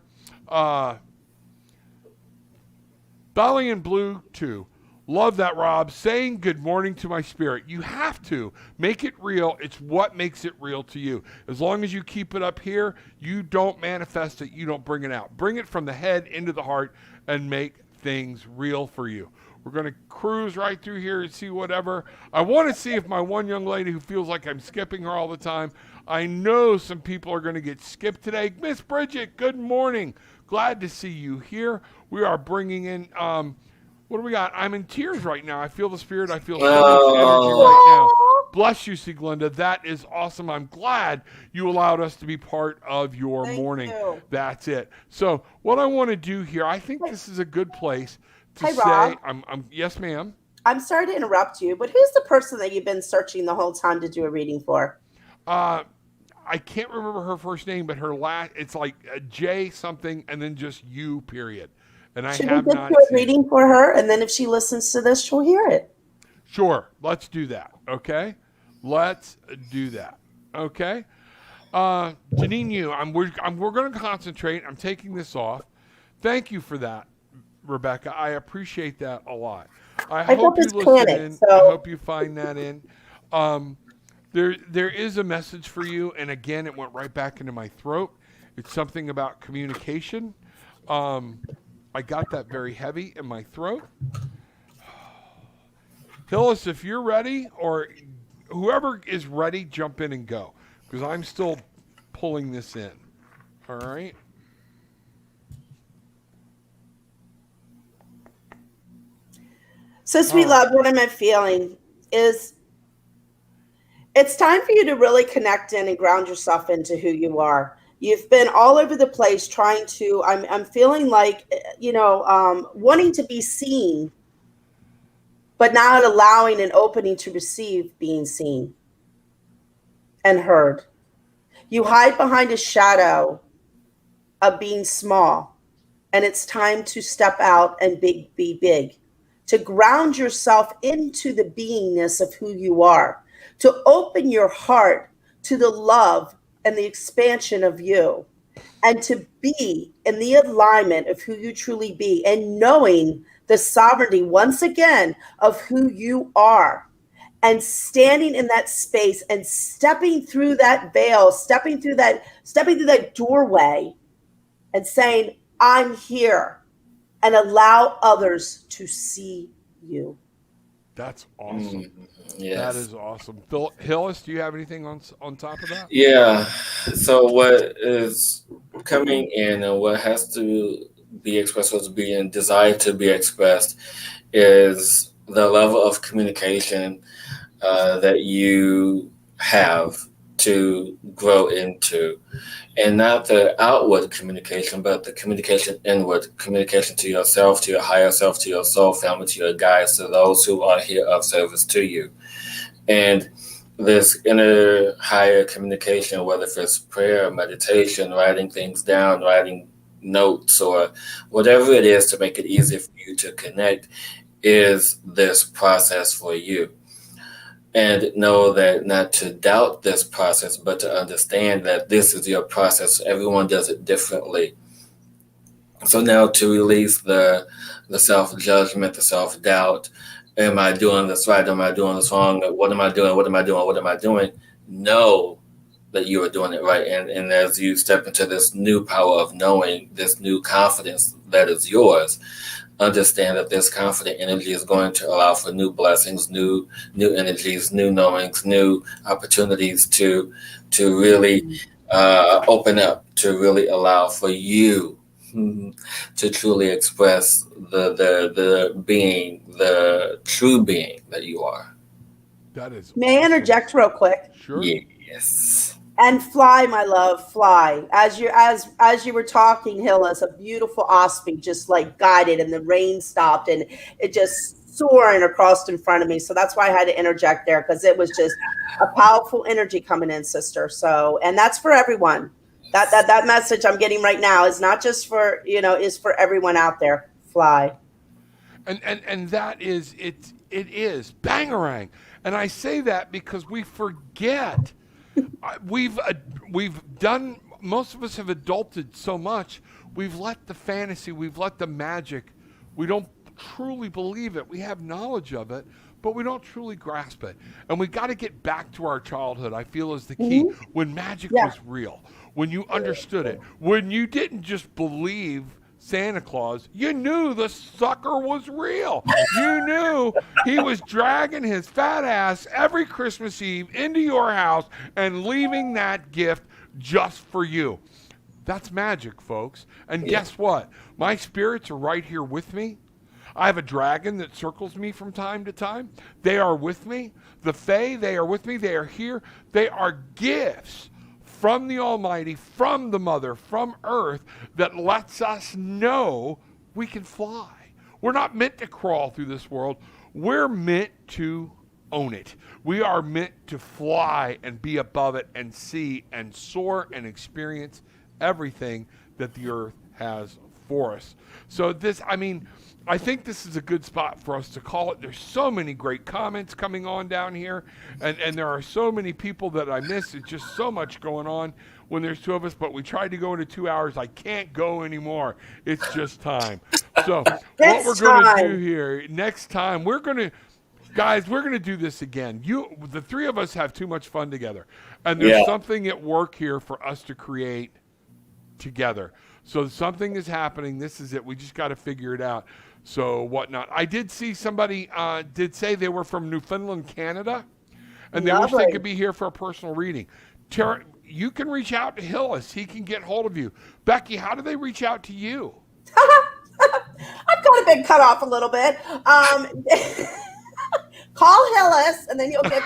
Belly and Blue 2. Love that, Rob. Saying good morning to my spirit. You have to make it real. It's what makes it real to you. As long as you keep it up here, you don't manifest it. You don't bring it out. Bring it from the head into the heart and make things real for you. We're going to cruise right through here and see whatever. I want to see if my one young lady who feels like I'm skipping her all the time, I know some people are going to get skipped today. Miss Bridget, good morning. Glad to see you here. We are bringing in, what do we got? I'm in tears right now. I feel the spirit. I feel so much energy right now. Bless you, Sieglinde. That is awesome. I'm glad you allowed us to be part of your morning. You. That's it. So what I want to do here, I think this is a good place to say, Rob. Yes, ma'am. I'm sorry to interrupt you, but who's the person that you've been searching the whole time to do a reading for? I can't remember her first name, but her it's like a J something and then just U period. And I Should have we not just do a seen reading for her, and then if she listens to this, she'll hear it. Sure, let's do that. Okay, let's do that. Okay, Janine, we're going to concentrate. I'm taking this off. Thank you for that, Rebecca. I appreciate that a lot. I hope you listen in. I hope you find that in. There is a message for you, and again, it went right back into my throat. It's something about communication. I got that very heavy in my throat. Hillis, if you're ready, or whoever is ready, jump in and go, because I'm still pulling this in. All right? So, sweet love, what am I feeling is it's time for you to really connect in and ground yourself into who you are. You've been all over the place trying to, I'm feeling like, wanting to be seen, but not allowing and opening to receive being seen and heard. You hide behind a shadow of being small, and it's time to step out and be big, to ground yourself into the beingness of who you are, to open your heart to the love and the expansion of you, and to be in the alignment of who you truly be, and knowing the sovereignty once again of who you are, and standing in that space and stepping through that veil, stepping through that doorway and saying, I'm here, and allow others to see you. That's awesome. Yes. That is awesome. Phil Hillis, do you have anything on top of that? Yeah. So what is coming in and what has to be expressed, what's being desired to be expressed, is the level of communication that you have to grow into. And not the outward communication, but the communication inward, communication to yourself, to your higher self, to your soul family, to your guides, to those who are here of service to you. And this inner higher communication, whether it's prayer, meditation, writing things down, writing notes, or whatever it is to make it easier for you to connect, is this process for you. And know that not to doubt this process, but to understand that this is your process. Everyone does it differently. So now to release the self-judgment, the self-doubt. Am I doing this right? Am I doing this wrong? What am I doing? What am I doing? What am I doing? Know that you are doing it right. And as you step into this new power of knowing, this new confidence that is yours, understand that this confident energy is going to allow for new blessings, new energies, new knowings, new opportunities to really open up, to really allow for you to truly express the being, the true being that you are. That is. May I interject real quick? Sure. Yes. And fly, my love, fly. As you were talking, Hillis, a beautiful osprey just like guided, and the rain stopped, and it just soaring across in front of me. So that's why I had to interject there, because it was just a powerful energy coming in, sister. So, and that's for everyone. That message I'm getting right now is not just for, is for everyone out there. Fly. And that is it is Bangarang. And I say that because we forget. We've done, most of us have adulted so much. We've let the fantasy, we've let the magic, we don't truly believe it. We have knowledge of it, but we don't truly grasp it. And we got to get back to our childhood, I feel, is the key. Mm-hmm. When magic was real, when you understood it, when you didn't just believe Santa Claus, you knew the sucker was real. You knew he was dragging his fat ass every Christmas Eve into your house and leaving that gift just for you. That's magic, folks. And guess what? My spirits are right here with me. I have a dragon that circles me from time to time. They are with me. The Fae, they are with me. They are here. They are gifts from the Almighty, from the Mother, from Earth, that lets us know we can fly. We're not meant to crawl through this world. We're meant to own it. We are meant to fly and be above it and see and soar and experience everything that the Earth has for us. So I think this is a good spot for us to call it. There's so many great comments coming on down here, and there are so many people that I miss. It's just so much going on when there's two of us, but we tried to go into 2 hours. I can't go anymore. It's just time. So what we're going to do here, next time, we're going to do this again. The three of us have too much fun together, and there's something at work here for us to create together. So something is happening. This is it. We just got to figure it out. So whatnot. I did see somebody did say they were from Newfoundland, Canada, and they wish they could be here for a personal reading. Tara, you can reach out to Hillis. He can get hold of you. Becky, how do they reach out to you? I've kind of been cut off a little bit. Call Hillis, and then you'll get.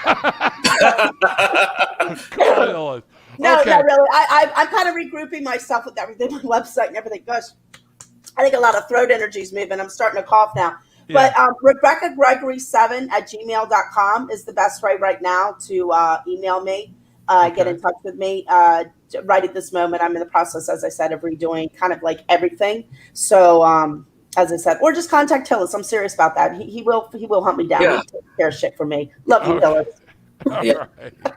Call Hillis. No, not really. I'm kind of regrouping myself with everything, my website and everything. Gosh, I think a lot of throat energy is moving. I'm starting to cough now. Yeah. But RebeccaGregory7@gmail.com is the best way right now to email me, get in touch with me. Right at this moment, I'm in the process, as I said, of redoing kind of like everything. So, as I said, or just contact Hillis. I'm serious about that. He will hunt me down. He takes care of shit for me. Love you, Hillis. Right.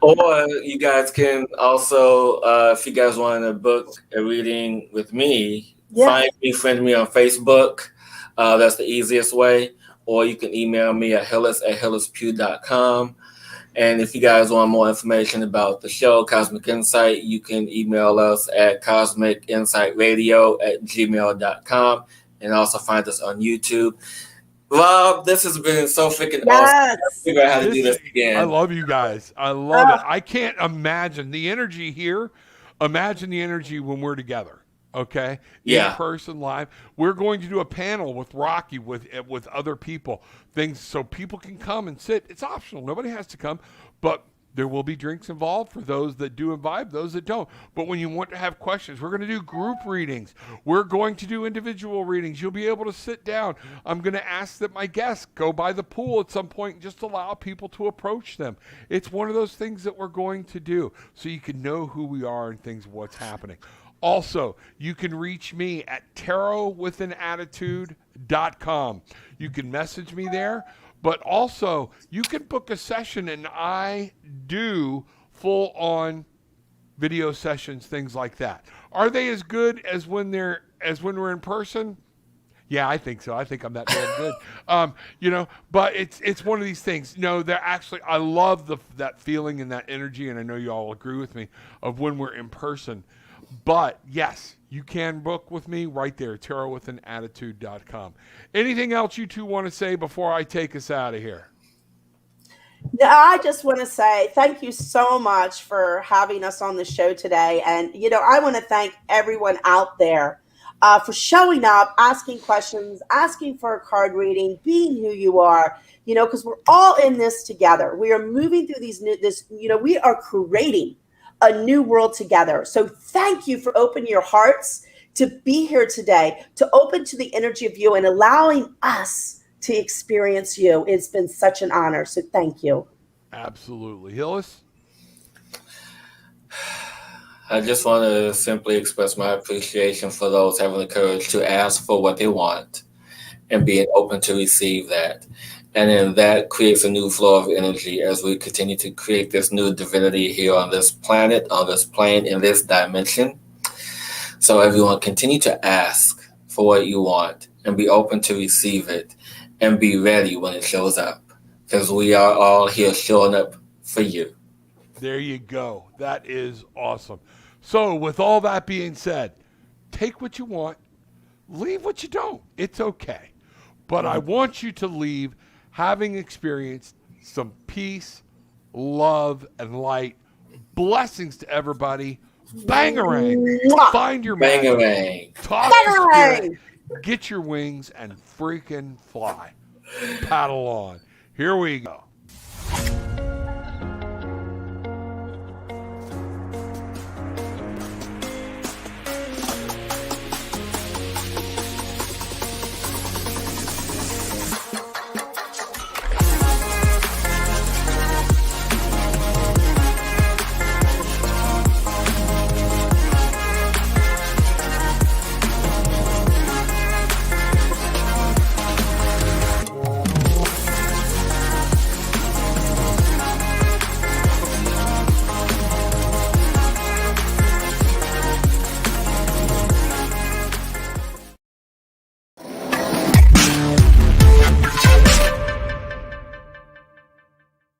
Or you guys can also, if you guys want to book a reading with me, friend me on Facebook. That's the easiest way. Or you can email me at hillis@hillispugh.com. And if you guys want more information about the show, Cosmic Insight, you can email us at cosmicinsightradio@gmail.com, and also find us on YouTube. Rob, this has been so freaking awesome. Figure out how to do this again. I love you guys. I love it. I can't imagine the energy here. Imagine the energy when we're together. Okay. In person, live. We're going to do a panel with Rocky, with other people, things so people can come and sit. It's optional. Nobody has to come, but There will be drinks involved for those that do imbibe, those that don't. But when you want to have questions, we're going to do group readings. We're going to do individual readings. You'll be able to sit down. I'm going to ask that my guests go by the pool at some point and just allow people to approach them. It's one of those things that we're going to do so you can know who we are and things, what's happening. Also, you can reach me at tarotwithanAttitude.com. You can message me there. But also, you can book a session, and I do full-on video sessions, things like that. Are they as good as when we're in person? Yeah, I think so. I think I'm that damn good. But it's one of these things. No, they're actually. I love that feeling and that energy, and I know you all agree with me of when we're in person. But yes, you can book with me right there, tarotwithanAttitude.com. Anything else you two want to say before I take us out of here? I just want to say thank you so much for having us on the show today. And, I want to thank everyone out there for showing up, asking questions, asking for a card reading, being who you are, because we're all in this together. We are moving through we are creating a new world together. So thank you for opening your hearts to be here today, to open to the energy of you and allowing us to experience you. It's been such an honor. So thank you. Absolutely. Hillis? I just want to simply express my appreciation for those having the courage to ask for what they want and being open to receive that. And then that creates a new flow of energy as we continue to create this new divinity here on this planet, on this plane, in this dimension. So everyone, continue to ask for what you want and be open to receive it and be ready when it shows up, because we are all here showing up for you. There you go. That is awesome. So with all that being said, take what you want, leave what you don't. It's okay. But I want you to leave having experienced some peace, love, and light. Blessings to everybody. Bangarang. Find your magic. Bangarang. Talk to spirit. Get your wings and freaking fly. Paddle on. Here we go.